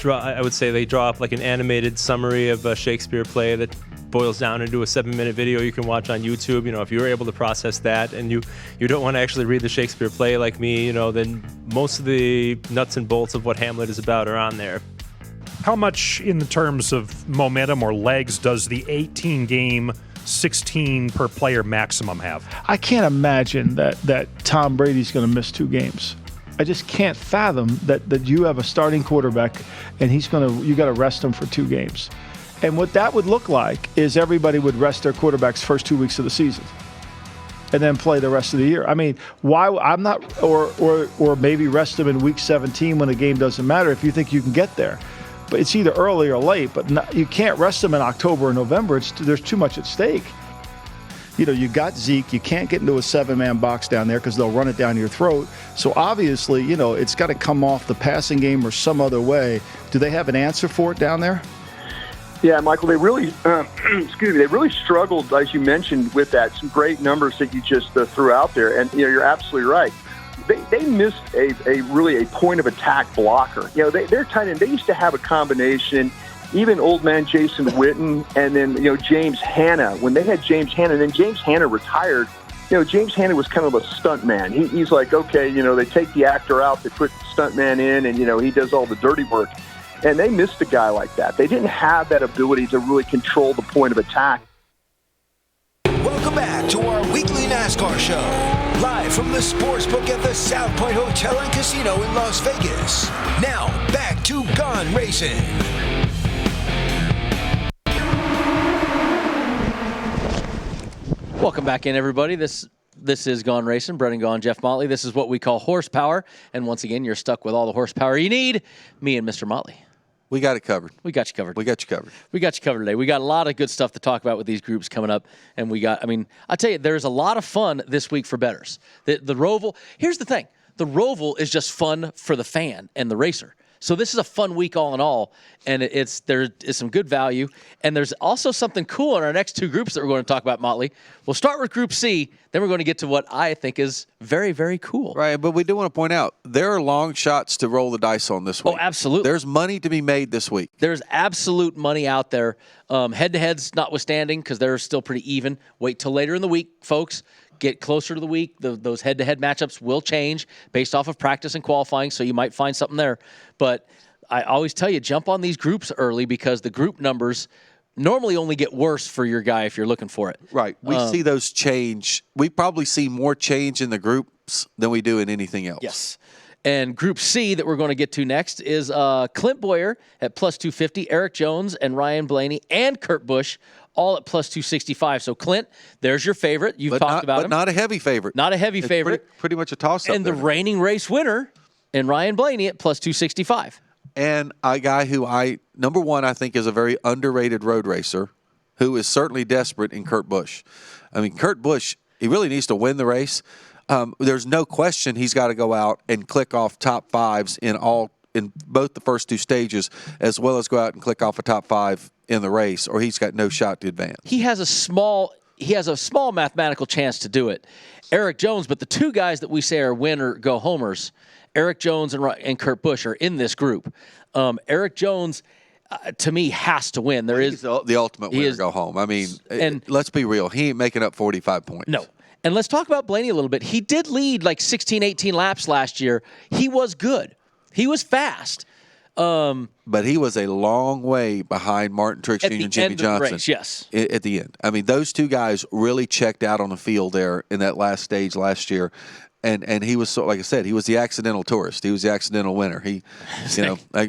they draw up like an animated summary of a Shakespeare play that boils down into a 7-minute video you can watch on YouTube. If you're able to process that and you don't want to actually read the Shakespeare play like me, then most of the nuts and bolts of what Hamlet is about are on there. How much in the terms of momentum or legs does the 18-game 16 per player maximum have? I can't imagine that Tom Brady's going to miss 2 games. I just can't fathom that you have a starting quarterback and you got to rest him for 2 games. And what that would look like is everybody would rest their quarterbacks first 2 weeks of the season and then play the rest of the year. I mean, why I'm not, or maybe rest them in week 17 when the game doesn't matter if you think you can get there. But it's either early or late, but you can't rest them in October or November. There's too much at stake. You got Zeke. You can't get into a 7-man box down there because they'll run it down your throat. So obviously, it's got to come off the passing game or some other way. Do they have an answer for it down there? Yeah, Michael, they really, they really struggled, as you mentioned, with that. Some great numbers that you just threw out there, and you're absolutely right. They missed a really point of attack blocker. They're tight end. They used to have a combination, even old man Jason Witten, and then James Hanna. When they had James Hanna, and then James Hanna retired. James Hanna was kind of a stunt man. He's like, okay, they take the actor out, they put the stunt man in, and he does all the dirty work. And they missed a guy like that. They didn't have that ability to really control the point of attack. Welcome back to our weekly NASCAR show, live from the Sportsbook at the South Point Hotel and Casino in Las Vegas. Now, back to Gaughan Racing. Welcome back in, everybody. This is Gaughan Racing. Brett and Gaughan, Jeff Motley. This is what we call horsepower. And once again, you're stuck with all the horsepower you need. Me and Mr. Motley. We got it covered. We got you covered. We got you covered. We got you covered today. We got a lot of good stuff to talk about with these groups coming up. And I tell you, there's a lot of fun this week for bettors. The ROVAL, here's the thing. The ROVAL is just fun for the fan and the racer. So this is a fun week all in all, and there is some good value. And there's also something cool in our next 2 groups that we're going to talk about, Motley. We'll start with Group C, then we're going to get to what I think is very, very cool. Right, but we do want to point out, there are long shots to roll the dice on this week. Oh, absolutely. There's money to be made this week. There's absolute money out there. Head-to-heads notwithstanding, because they're still pretty even. Wait till later in the week, folks. Get closer to the week. Those head-to-head matchups will change based off of practice and qualifying, so you might find something there. But I always tell you, jump on these groups early because the group numbers normally only get worse for your guy if you're looking for it. Right. We see those change. We probably see more change in the groups than we do in anything else. Yes. And Group C that we're going to get to next is Clint Boyer at plus 250, Eric Jones and Ryan Blaney and Kurt Busch all at plus 265. So, Clint, there's your favorite. You've talked about him. But not a heavy favorite. Not a heavy favorite. Pretty much a toss-up. And the reigning race winner in Ryan Blaney at plus 265. And a guy who number one, I think is a very underrated road racer who is certainly desperate in Kurt Busch. I mean, Kurt Busch, he really needs to win the race. There's no question he's got to go out and click off top fives in both the first two stages, as well as go out and click off a top five in the race, or he's got no shot to advance. He has a small mathematical chance to do it. Eric Jones, but the two guys that we say are win or go homers, Eric Jones and Kurt Busch, are in this group. Eric Jones, to me, has to win. He's the ultimate winner go home. I mean, let's be real. He ain't making up 45 points. No. And let's talk about Blaney a little bit. He did lead like 16, 18 laps last year. He was good. He was fast. But he was a long way behind Martin Truex Jr. and Jimmy Johnson. Race, yes. At the end. I mean, those two guys really checked out on the field there in that last stage last year. And he was, like I said, he was the accidental tourist. He was the accidental winner. He, I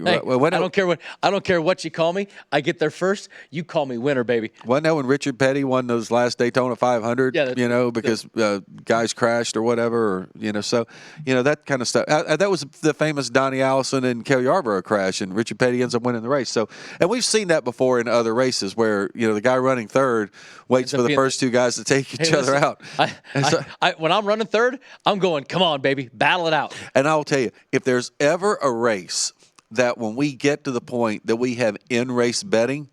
don't care what you call me. I get there first. You call me winner, baby. Wasn't that when Richard Petty won those last Daytona 500? Yeah, because guys crashed or whatever, so that kind of stuff. That was the famous Donnie Allison and Cale Yarborough crash, and Richard Petty ends up winning the race. So, and we've seen that before in other races where the guy running third waits for the first two guys to take each other out. When I'm running third, I'm going, come on, baby, battle it out. And I will tell you, if there's ever a race that when we get to the point that we have in-race betting,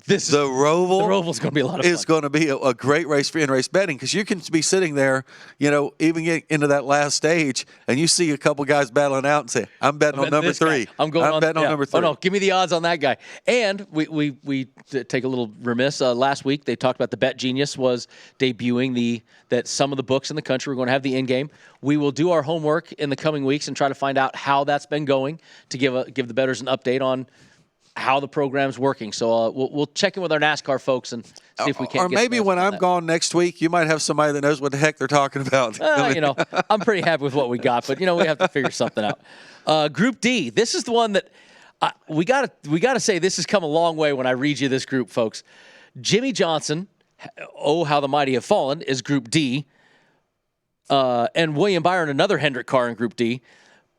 the ROVAL's going to be a lot of fun. It's going to be a great race for in-race betting because you can be sitting there, even get into that last stage, and you see a couple guys battling out and say, I'm betting on number three. I'm betting on number three. Oh, no, give me the odds on that guy. And we take a little remiss. Last week, they talked about the Bet Genius was debuting that some of the books in the country were going to have the in-game. We will do our homework in the coming weeks and try to find out how that's been going to give the bettors an update on how the program's working. So we'll check in with our NASCAR folks and see if we can. Or maybe when I'm gone next week, you might have somebody that knows what the heck they're talking about. I'm pretty happy with what we got, but we have to figure something out. Group D. This is the one that we gotta say this has come a long way when I read you this group, folks. Jimmy Johnson, oh how the mighty have fallen, is Group D, and William Byron, another Hendrick car in Group D.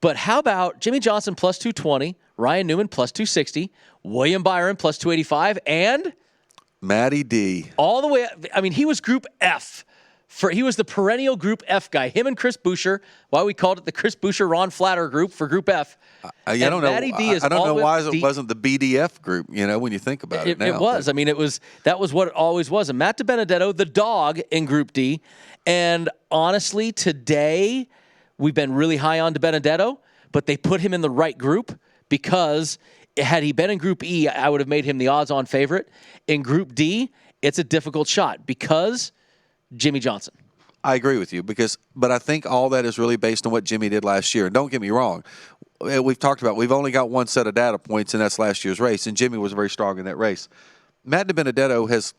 But how about Jimmy Johnson plus 220, Ryan Newman plus 260, William Byron plus 285, and Matty D. All the way. I mean, he was Group F. He was the perennial Group F guy. Him and Chris Buescher. Why we called it the Chris Buescher Ron Flatter group for Group F. I don't know. I don't know why it wasn't the BDF group. When you think about it now. It was. I mean, that was what it always was. And Matt DiBenedetto, the dog in Group D. And honestly, today we've been really high on DiBenedetto, but they put him in the right group because had he been in Group E, I would have made him the odds-on favorite. In Group D, it's a difficult shot because Jimmy Johnson. I agree with you but I think all that is really based on what Jimmy did last year. And don't get me wrong, we've talked about we've only got one set of data points, and that's last year's race, and Jimmy was very strong in that race. Matt DiBenedetto has.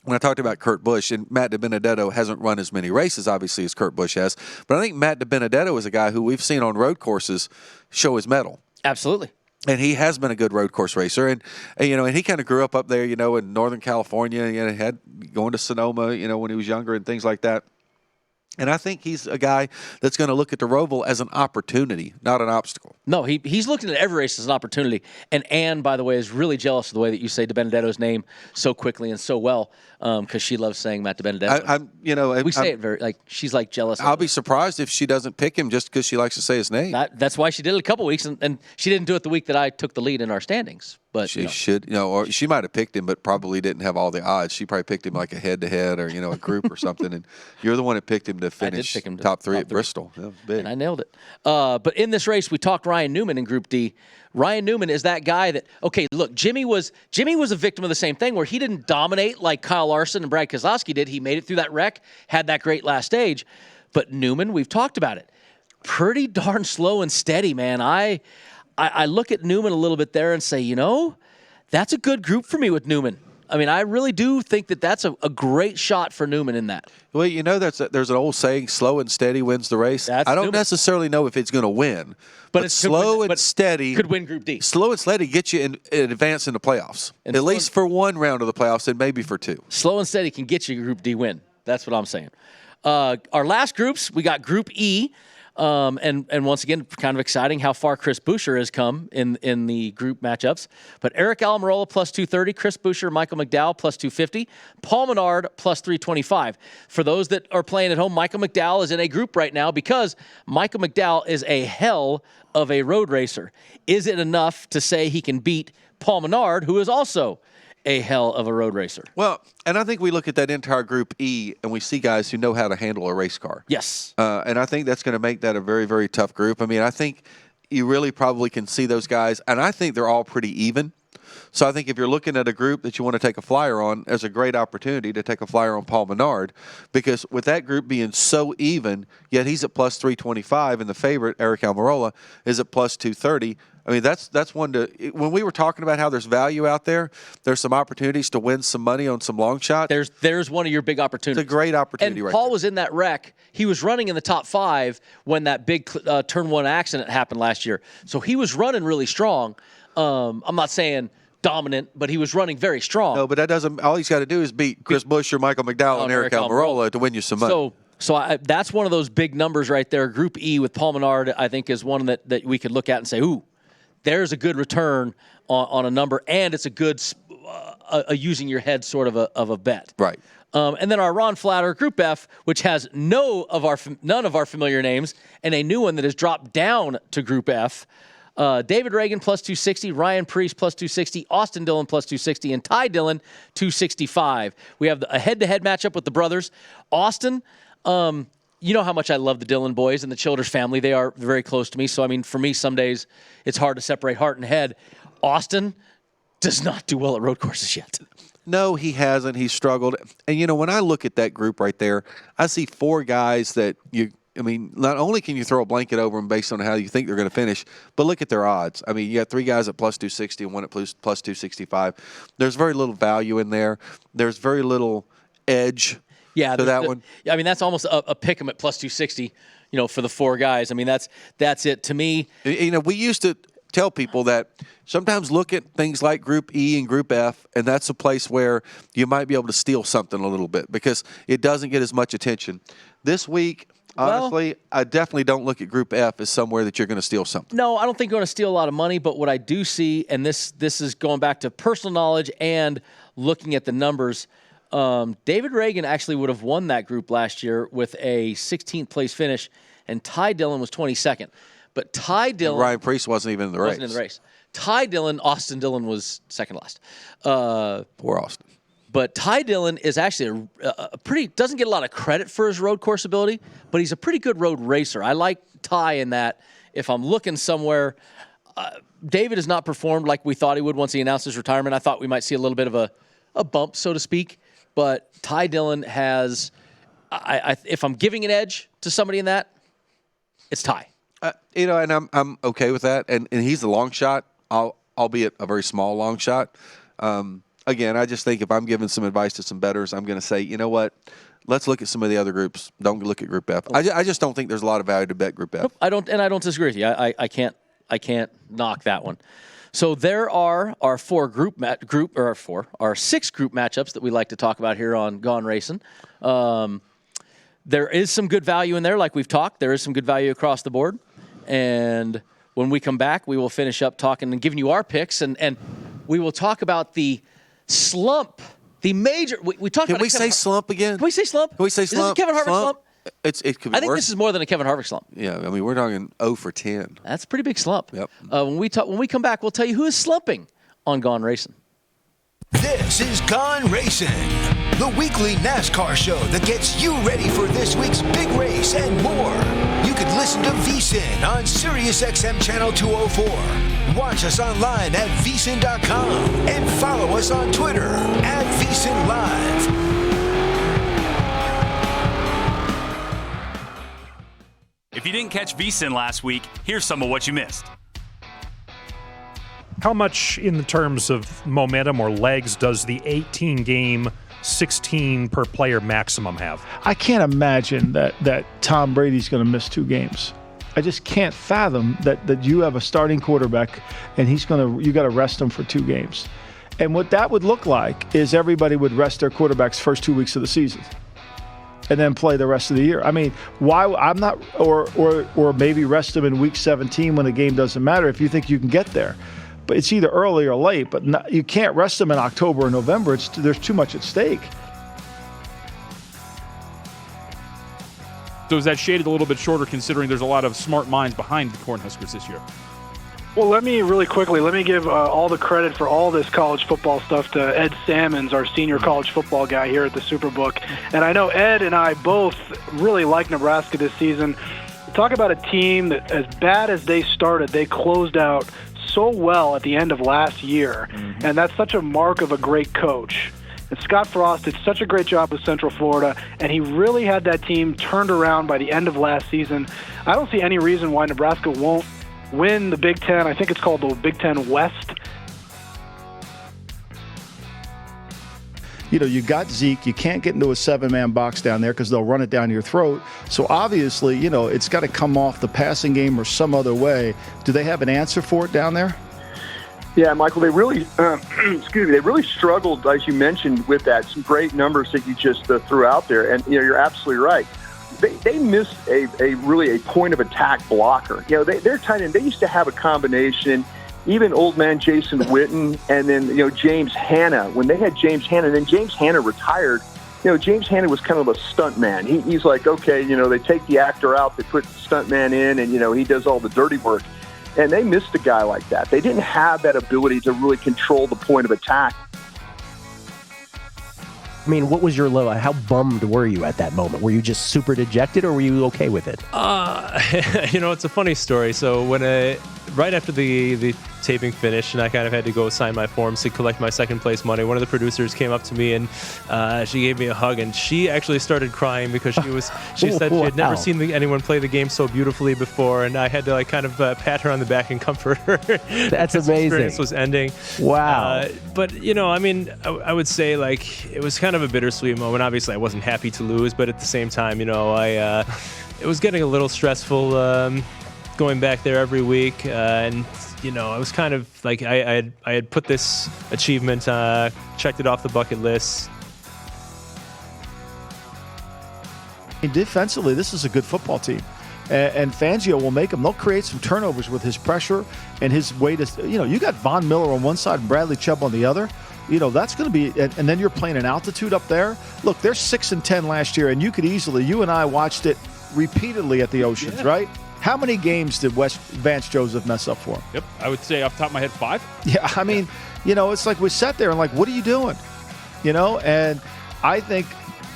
When I talked about Kurt Busch, and Matt DiBenedetto hasn't run as many races, obviously, as Kurt Busch has, but I think Matt DiBenedetto is a guy who we've seen on road courses show his mettle. Absolutely. And he has been a good road course racer, and he kind of grew up there, in Northern California, had going to Sonoma, when he was younger and things like that. And I think he's a guy that's going to look at the ROVAL as an opportunity, not an obstacle. No, he's looking at every race as an opportunity. And Ann, by the way, is really jealous of the way that you say DiBenedetto's name so quickly and so well, because she loves saying Matt DiBenedetto. We say it very she's jealous. I'll be surprised if she doesn't pick him just because she likes to say his name. That's why she did it a couple weeks, and she didn't do it the week that I took the lead in our standings. But she should, or she might have picked him, but probably didn't have all the odds. She probably picked him like a head-to-head or a group or something. And you're the one that picked him to finish top three at Bristol. That was big. And I nailed it. But in this race, we talked Ryan Newman in Group D. Ryan Newman is that guy that look, Jimmy was a victim of the same thing where he didn't dominate like Kyle Larson and Brad Keselowski did. He made it through that wreck, had that great last stage. But Newman, we've talked about it, pretty darn slow and steady, man. I look at Newman a little bit there and say, that's a good group for me with Newman. I mean, I really do think that that's a great shot for Newman in that. Well, you know, there's an old saying, slow and steady wins the race. That's I don't Newman. necessarily know if it's going to win, but it's slow and steady could win Group D. Slow and steady gets you in advance in the playoffs, at least for one round of the playoffs and maybe for two. Slow and steady can get you a Group D win. That's what I'm saying. Our last groups, we got Group E. And once again, kind of exciting how far Chris Buescher has come in the group matchups. But Eric Almirola plus 230, Chris Buescher, Michael McDowell plus 250, Paul Menard plus 325. For those that are playing at home, Michael McDowell is in a group right now because Michael McDowell is a hell of a road racer. Is it enough to say he can beat Paul Menard, who is also a hell of a road racer? Well, and I think we look at that entire Group E and we see guys who know how to handle a race car. Yes. And I think that's going to make that a very, very tough group. I mean, I think you really probably can see those guys, and I think they're all pretty even. So I think if you're looking at a group that you want to take a flyer on, there's a great opportunity to take a flyer on Paul Menard, because with that group being so even, yet he's at plus 325, and the favorite, Eric Almirola, is at plus 230. I mean, that's one to – when we were talking about how there's value out there, there's some opportunities to win some money on some long shots. There's one of your big opportunities. It's a great opportunity and right Paul there. was in that wreck. He was running in the top 5 when that big Turn 1 accident happened last year. So he was running really strong. I'm not saying dominant, but he was running very strong. No, but that doesn't – all he's got to do is beat Chris Buescher, Michael McDowell, and Eric Almirola to win you some money. So that's one of those big numbers right there. Group E with Paul Menard, I think, is one that we could look at and say, ooh, there's a good return on a number, and it's a good using your head sort of a bet. Right. And then our Ron Flatter Group F, which has none of our familiar names, and a new one that has dropped down to Group F. David Reagan plus 260, Ryan Preece plus 260, Austin Dillon plus 260, and Ty Dillon 265. We have a head-to-head matchup with the brothers. Austin, you know how much I love the Dillon boys and the Childers family. They are very close to me. So, I mean, for me, some days it's hard to separate heart and head. Austin does not do well at road courses yet. No, he hasn't. He's struggled. And, you know, when I look at that group right there, I see 4 guys that not only can you throw a blanket over them based on how you think they're going to finish, but look at their odds. I mean, you got 3 guys at plus 260 and one at plus 265. There's very little value in there. There's very little edge. Yeah, to that one. I mean, that's almost a pick 'em at plus 260, for the 4 guys. I mean, that's it to me. We used to tell people that sometimes look at things like Group E and Group F, and that's a place where you might be able to steal something a little bit because it doesn't get as much attention. This week, honestly, I definitely don't look at Group F as somewhere that you're going to steal something. No, I don't think you're going to steal a lot of money, but what I do see, and this is going back to personal knowledge and looking at the numbers, David Reagan actually would have won that group last year with a 16th place finish, and Ty Dillon was 22nd. But Ty Dillon... Ryan Preece wasn't even in the race. Wasn't in the race. Ty Dillon, Austin Dillon was second last. Poor Austin. But Ty Dillon is actually a pretty... doesn't get a lot of credit for his road course ability, but he's a pretty good road racer. I like Ty in that if I'm looking somewhere... David has not performed like we thought he would once he announced his retirement. I thought we might see a little bit of a bump, so to speak. But Ty Dillon has, if I'm giving an edge to somebody in that, it's Ty. And I'm okay with that. And he's a long shot, albeit a very small long shot. Again, I just think if I'm giving some advice to some bettors, I'm going to say, you know what? Let's look at some of the other groups. Don't look at Group F. I just don't think there's a lot of value to bet Group F. Nope, I don't disagree with you. I can't knock that one. So there are our our 6 group matchups that we like to talk about here on Gaughan Racing. There is some good value in there, like we've talked. There is some good value across the board. And when we come back, we will finish up talking and giving you our picks, and we will talk about the slump, the major. We talked. Can we say slump again? Can we say slump? Can we say slump? Is this a Kevin Harvick slump? It could be I think worse. this is more than a Kevin Harvick slump. Yeah, I mean, we're talking 0 for 10. That's a pretty big slump. Yep. When we come back, we'll tell you who is slumping on Gaughan Racing. This is Gaughan Racing, the weekly NASCAR show that gets you ready for this week's big race and more. You could listen to VSiN on SiriusXM Channel 204. Watch us online at vsin.com and follow us on Twitter at VSiNLive. If you didn't catch VSiN last week, here's some of what you missed. How much in the terms of momentum or legs does the 18-game, 16 per player maximum have? I can't imagine that Tom Brady's going to miss 2 games. I just can't fathom that you have a starting quarterback and you got to rest him for 2 games. And what that would look like is everybody would rest their quarterbacks first 2 weeks of the season and then play the rest of the year. I mean, why I'm not, or maybe rest them in week 17 when the game doesn't matter if you think you can get there. But it's either early or late, but you can't rest them in October or November. There's too much at stake. So is that shaded a little bit shorter considering there's a lot of smart minds behind the Cornhuskers this year? Well, let me give all the credit for all this college football stuff to Ed Salmons, our senior college football guy here at the Superbook. And I know Ed and I both really like Nebraska this season. Talk about a team that, as bad as they started, they closed out so well at the end of last year. And that's such a mark of a great coach. And Scott Frost did such a great job with Central Florida, and he really had that team turned around by the end of last season. I don't see any reason why Nebraska won't win the Big Ten. I think it's called the Big Ten West. You know, you got Zeke. You can't get into a 7-man box down there because they'll run it down your throat. So obviously, you know, it's got to come off the passing game or some other way. Do they have an answer for it down there? Yeah, Michael, they really, they really struggled, as you mentioned, with that. Some great numbers that you just threw out there, and you know, you're absolutely right. They missed a really point of attack blocker. You know, they're tight end. They used to have a combination, even old man Jason Witten, and then James Hanna. When they had James Hanna, and then James Hanna retired. James Hanna was kind of a stunt man. He's like, okay, they take the actor out, they put the stunt man in, and he does all the dirty work. And they missed a guy like that. They didn't have that ability to really control the point of attack. I mean, what was your low? How bummed were you at that moment? Were you just super dejected, or were you okay with it? It's a funny story. So when right after the taping finished, and I kind of had to go sign my forms to collect my second place money, one of the producers came up to me and she gave me a hug, and she actually started crying because she said she had never seen anyone play the game so beautifully before, and I had to kind of pat her on the back and comfort her. That's amazing. The experience was ending. Wow. But I would say it was kind of a bittersweet moment. Obviously, I wasn't happy to lose, but at the same time, it was getting a little stressful going back there every week, and I was kind of like I had put this achievement, checked it off the bucket list. Defensively, this is a good football team. And Fangio will make them. They'll create some turnovers with his pressure and his way to, you got Von Miller on one side and Bradley Chubb on the other. That's going to be, and then you're playing an altitude up there. Look, they're 6-10 last year, and you and I watched it repeatedly at the Oceans, right? How many games did Vance Joseph mess up for him? Yep, I would say off the top of my head 5. Yeah, I mean, it's like we sat there and like, what are you doing? And I think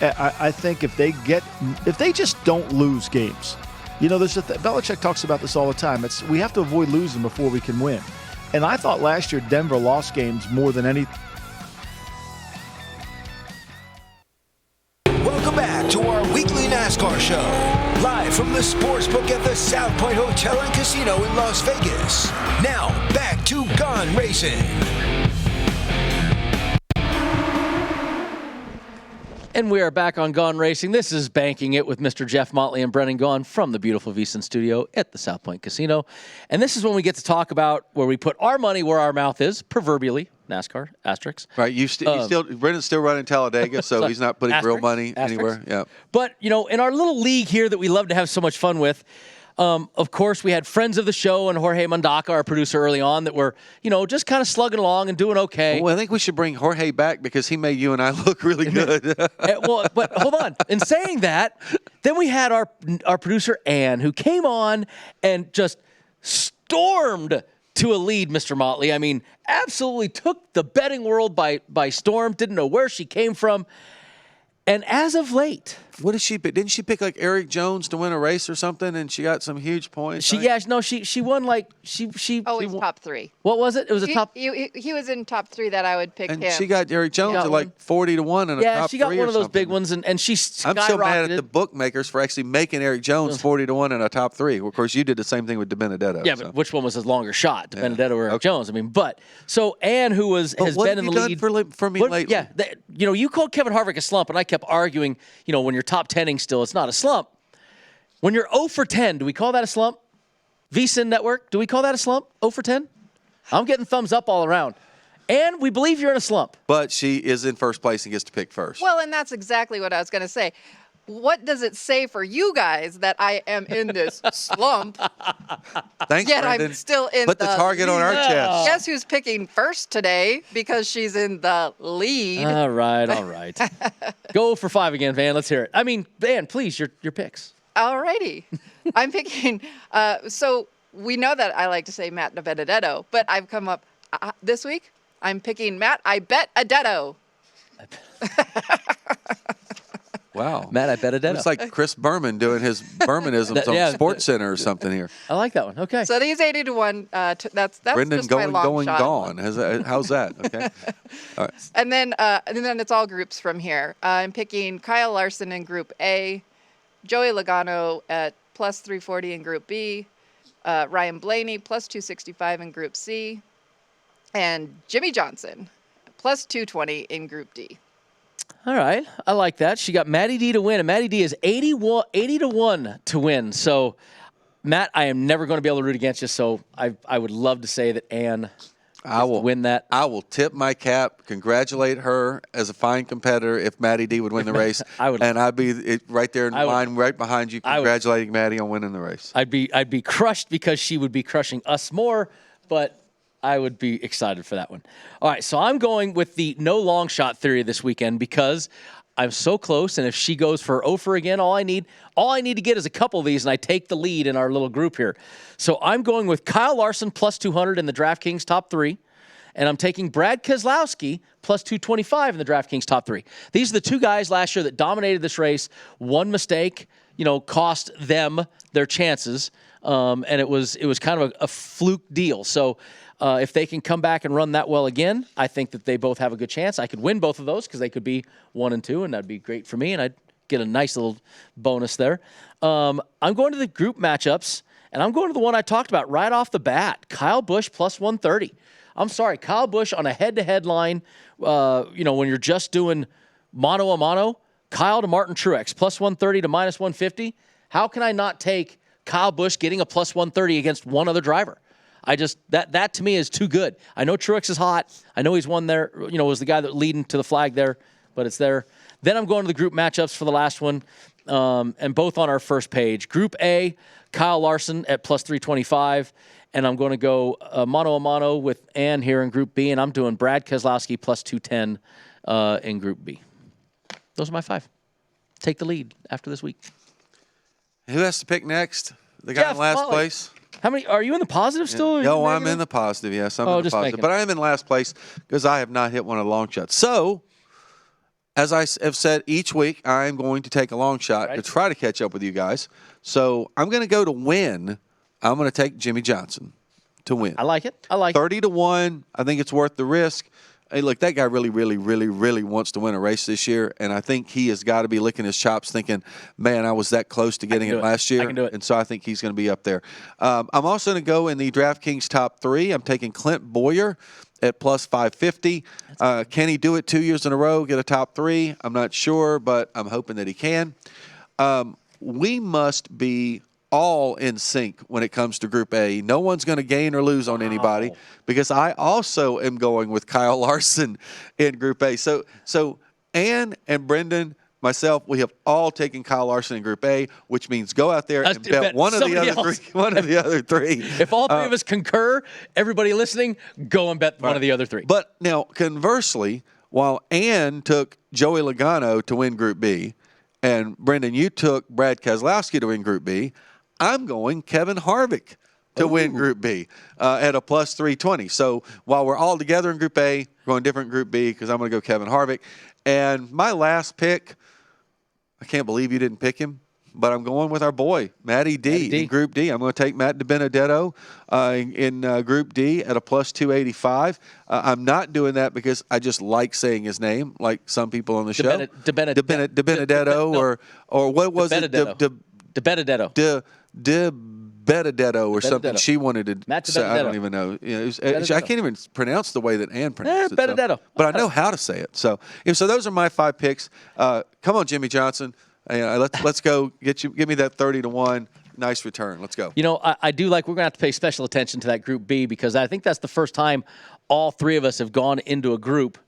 if they just don't lose games, Belichick talks about this all the time. We have to avoid losing before we can win. And I thought last year Denver lost games more than any. Welcome back to our weekly NASCAR show, live from the Sportsbook at the South Point Hotel and Casino in Las Vegas. Now, back to Gaughan Racing. And we are back on Gaughan Racing. This is Banking It with Mr. Jeff Motley and Brennan Gaughan from the beautiful VSiN studio at the South Point Casino. And this is when we get to talk about where we put our money where our mouth is, proverbially, NASCAR, asterisks. Right, Brennan's still running Talladega, so he's not putting real money anywhere. Yeah. But, in our little league here that we love to have so much fun with, of course, we had friends of the show and Jorge Mondaka, our producer, early on that were, just kind of slugging along and doing okay. Well, I think we should bring Jorge back because he made you and I look really good. But hold on. In saying that, then we had our producer, Ann, who came on and just stormed to a lead, Mr. Motley. I mean, absolutely took the betting world by storm, didn't know where she came from. And as of late, What did she pick? Didn't she pick like Eric Jones to win a race or something? And she got some huge points. She won like she. Oh, he's won. top 3. What was it? It was a top. He was in top 3 that I would pick And him. she got Eric Jones at like 40-1 in a top 3. Yeah, she got one of those something. big ones, and she skyrocketed. I'm so mad at the bookmakers for actually making Eric Jones 40-1 in a top 3. Of course, you did the same thing with DiBenedetto. Yeah, but which one was his longer shot, DiBenedetto or Eric Jones? I mean, but so Ann, who has been in the lead for me lately. Yeah, you called Kevin Harvick a slump, and I kept arguing. When you're top 10ing still, it's not a slump. When you're 0 for 10, do we call that a slump? VSiN Network, do we call that a slump? 0 for 10? I'm getting thumbs up all around. And we believe you're in a slump. But she is in first place and gets to pick first. Well, and that's exactly what I was going to say. What does it say for you guys that I am in this slump? Thanks, Yet Brendan. I'm still in Put the target on our chest. Guess who's picking first today because she's in the lead? All right. Go for 5 again, Van. Let's hear it. I mean, Van, please, your picks. Alrighty. I'm picking. So we know that I like to say Matt DiBenedetto, but I've come up this week. I'm picking Matt. I bet a Detto. Wow. Matt, I bet a Detto. It's like Chris Berman doing his Bermanisms on Sports Center or something here. I like that one. Okay. So these 80-1. That's Brendan just my long shot. gone. How's that? Okay. All right. And then it's all groups from here. I'm picking Kyle Larson in Group A, Joey Logano at plus 340 in Group B, Ryan Blaney plus 265 in Group C, and Jimmy Johnson plus 220 in Group D. All right. I like that. She got Matty D to win, and Matty D is 80-1 to win. So, Matt, I am never going to be able to root against you, so I would love to say that Ann will win that. I will tip my cap, congratulate her as a fine competitor if Matty D would win the race. I'd be right there in line, right behind you, congratulating Matty on winning the race. I'd be crushed because she would be crushing us more, but I would be excited for that one. All right, so I'm going with the no long shot theory this weekend because I'm so close, and if she goes for 0 for again, all I need to get is a couple of these, and I take the lead in our little group here. So I'm going with Kyle Larson plus 200 in the DraftKings top 3, and I'm taking Brad Keselowski plus 225 in the DraftKings top 3. These are the 2 guys last year that dominated this race. One mistake, cost them their chances, and it was kind of a fluke deal. So if they can come back and run that well again, I think that they both have a good chance. I could win both of those because they could be 1 and 2, and that'd be great for me, and I'd get a nice little bonus there. I'm going to the group matchups, and I'm going to the one I talked about right off the bat, Kyle Busch plus 130. I'm sorry, Kyle Busch on a head-to-head line, when you're just doing mano-a-mano, Kyle to Martin Truex, plus 130 to minus 150. How can I not take Kyle Busch getting a plus 130 against one other driver? That to me is too good. I know Truex is hot. I know he's won there, was the guy that leading to the flag there, but it's there. Then I'm going to the group matchups for the last one, and both on our first page. Group A, Kyle Larson at plus 325, and I'm going to go mano-a-mano with Ann here in Group B, and I'm doing Brad Keselowski plus 210 in Group B. Those are my 5. Take the lead after this week. Who has to pick next? The guy in last place? How many are you in the positive still? No, I'm in the positive. Yes, I'm in the positive. But I am in last place because I have not hit one of the long shots. So, as I have said each week, I am going to take a long shot to try to catch up with you guys. So I'm going to go to win. I'm going to take Jimmy Johnson to win. I like it. 30-1. I think it's worth the risk. Hey, look, that guy really, really, really, really wants to win a race this year, and I think he has got to be licking his chops thinking, man, I was that close to getting it last year. I can do it. And so I think he's going to be up there. I'm also going to go in the DraftKings top 3. I'm taking Clint Boyer at plus 550. Can he do it 2 years in a row, get a top 3? I'm not sure, but I'm hoping that he can. We must be all in sync when it comes to Group A. No one's going to gain or lose on anybody because I also am going with Kyle Larson in Group A. So Ann and Brendan, myself, we have all taken Kyle Larson in Group A, which means go out there and bet one of the other 3. If all 3 of us concur, everybody listening, go and bet one of the other 3. But now, conversely, while Ann took Joey Logano to win Group B, and Brendan, you took Brad Keselowski to win Group B, I'm going Kevin Harvick to win Group B at a plus 320. So while we're all together in Group A, we're going different Group B because I'm going to go Kevin Harvick. And my last pick, I can't believe you didn't pick him, but I'm going with our boy, Matty D. in Group D. I'm going to take Matt DiBenedetto in Group D at a plus 285. I'm not doing that because I just like saying his name, like some people on the show. DiBenedetto or what was it? DiBenedetto. Benedetto or something. She wanted to say. I don't even know. I can't even pronounce the way that Ann pronounced it. Benedetto. So, but I know how to say it. So those are my 5 picks. Come on, Jimmy Johnson. Let's go. Give me that 30-1. Nice return. Let's go. I do like. We're gonna have to pay special attention to that Group B because I think that's the first time all 3 of us have gone into a group.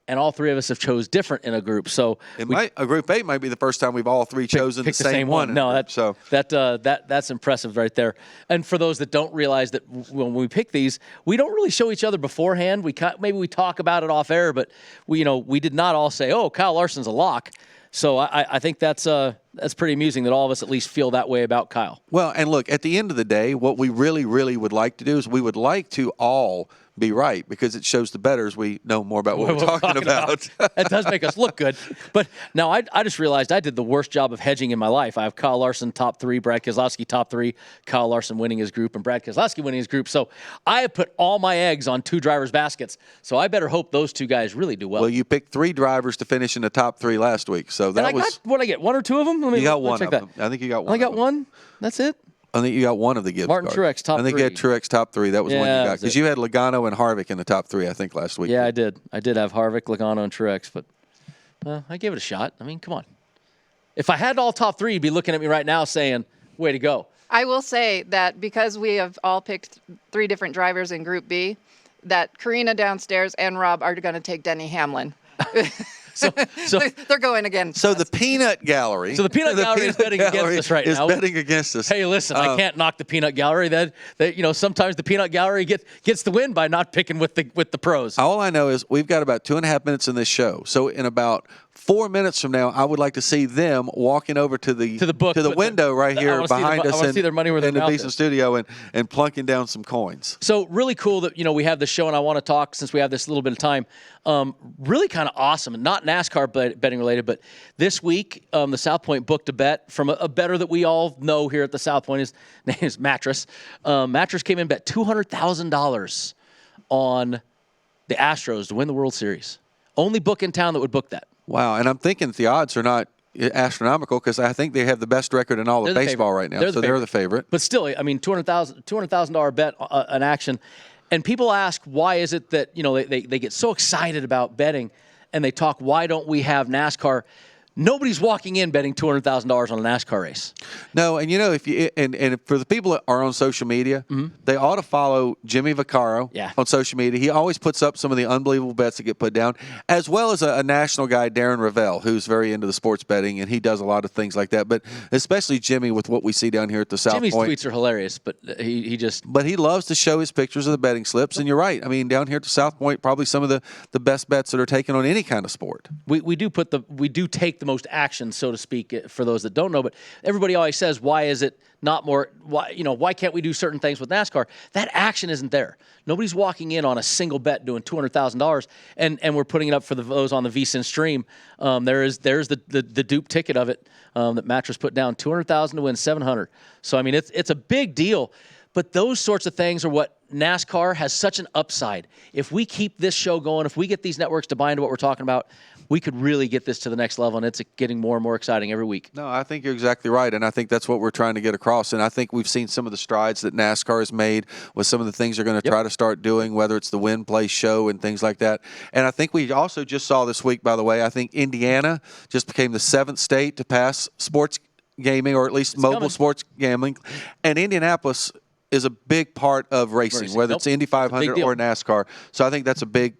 And all 3 of us have chose different in a group. So a Group A might be the first time we've all 3 chosen the same one. No, that's impressive right there. And for those that don't realize that when we pick these, we don't really show each other beforehand. Maybe we talk about it off air, but we did not all say, "Oh, Kyle Larson's a lock." So I think that's pretty amusing that all of us at least feel that way about Kyle. Well, and look, at the end of the day, what we really, really would like to do is we would like to all be right because it shows the bettors we know more about what we're talking about. That does make us look good. But now I just realized I did the worst job of hedging in my life. I have Kyle Larson top 3, Brad Keselowski top 3, Kyle Larson winning his group, and Brad Keselowski winning his group. So I have put all my eggs on 2 drivers' baskets. So I better hope those 2 guys really do well. Well, you picked 3 drivers to finish in the top 3 last week. So that was. What I get? 1 or 2 of them? You got 1 of them. I think you got 1. I got 1. That's it. I think you got 1 of the gift Martin cards. Truex top 3. I think you had Truex top 3. That was one you got because you had Logano and Harvick in the top 3. I think last week. Yeah, I did. I did have Harvick, Logano, and Truex, but I gave it a shot. I mean, come on. If I had all top 3, you'd be looking at me right now saying, "Way to go." I will say that because we have all picked 3 different drivers in Group B, that Karina downstairs and Rob are going to take Denny Hamlin. So they're going again. So the peanut gallery. So the peanut gallery is betting against us right now. Is betting against us. Hey, listen, I can't knock the peanut gallery. That sometimes the peanut gallery gets the win by not picking with the pros. All I know is we've got about 2.5 minutes in this show. So in about 4 minutes from now, I would like to see them walking over to the window right here behind us in the Beeson studio and plunking down some coins. So really cool that we have this show, and I want to talk since we have this little bit of time. Really kind of awesome, and not NASCAR betting related, but this week the South Point booked a bet from a bettor that we all know here at the South Point. His name is Mattress. Mattress came in bet $200,000 on the Astros to win the World Series. Only book in town that would book that. Wow, and I'm thinking the odds are not astronomical because I think they have the best record in all of baseball right now. They're the favorite. But still, I mean, $200,000 bet an action. And people ask, why is it that they get so excited about betting and they talk, why don't we have NASCAR? Nobody's walking in betting $200,000 on a NASCAR race. No, and if for the people that are on social media, they ought to follow Jimmy Vaccaro on social media. He always puts up some of the unbelievable bets that get put down, as well as a national guy, Darren Ravel, who's very into the sports betting, and he does a lot of things like that. But especially Jimmy with what we see down here at the South Point. Jimmy's tweets are hilarious, but he just... But he loves to show his pictures of the betting slips, and you're right. I mean, down here at the South Point, probably some of the best bets that are taken on any kind of sport. We do take the most action, so to speak, for those that don't know. But everybody always says, why is it not more? Why can't we do certain things with NASCAR? That action isn't there. Nobody's walking in on a single bet doing $200,000, and we're putting it up for those on the VSiN stream. There's the dupe ticket of it that Mattress put down, $200,000 to win $700. So I mean, it's a big deal. But those sorts of things are what NASCAR has such an upside. If we keep this show going, if we get these networks to buy into what we're talking about, we could really get this to the next level, and it's getting more and more exciting every week. No, I think you're exactly right, and I think that's what we're trying to get across. And I think we've seen some of the strides that NASCAR has made with some of the things they're going to try to start doing, whether it's the Win Play show and things like that. And I think we also just saw this week, by the way, I think Indiana just became the 7th state to pass sports gaming, or at least mobile sports gambling. And Indianapolis is a big part of racing, whether it's Indy 500 or NASCAR. So I think that's a big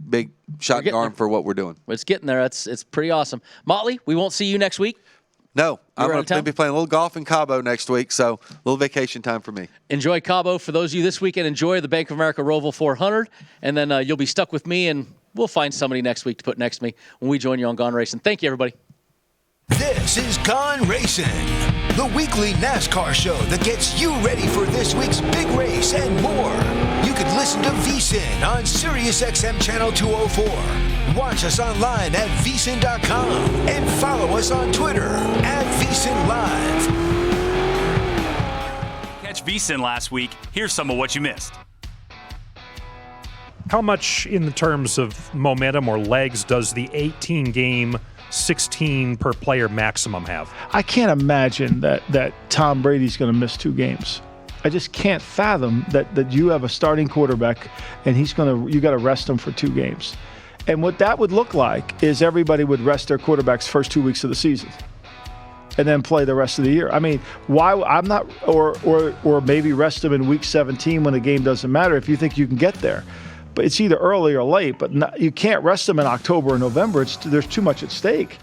shot in the arm for what we're doing. It's getting there. It's pretty awesome. Motley, we won't see you next week. No, I'm going to be playing a little golf in Cabo next week, so a little vacation time for me. Enjoy Cabo. For those of you this weekend, enjoy the Bank of America ROVAL 400, and then you'll be stuck with me, and we'll find somebody next week to put next to me when we join you on Gaughan Racing. Thank you, everybody. This is Gaughan Racing, the weekly NASCAR show that gets you ready for this week's big race and more. You can listen to VSiN on Sirius XM Channel 204, Watch us online at vsin.com and follow us on Twitter at vsinlive. Catch VSiN last week. Here's some of what you missed. How much in the terms of momentum or legs does the 18-game, 16 per player maximum have? I can't imagine that Tom Brady's going to miss 2 games. I just can't fathom that you have a starting quarterback and you got to rest him for 2 games. And what that would look like is everybody would rest their quarterbacks first 2 weeks of the season and then play the rest of the year. I mean, why I'm not, or maybe rest them in week 17 when the game doesn't matter if you think you can get there. But it's either early or late, but you can't rest them in October or November. There's too much at stake.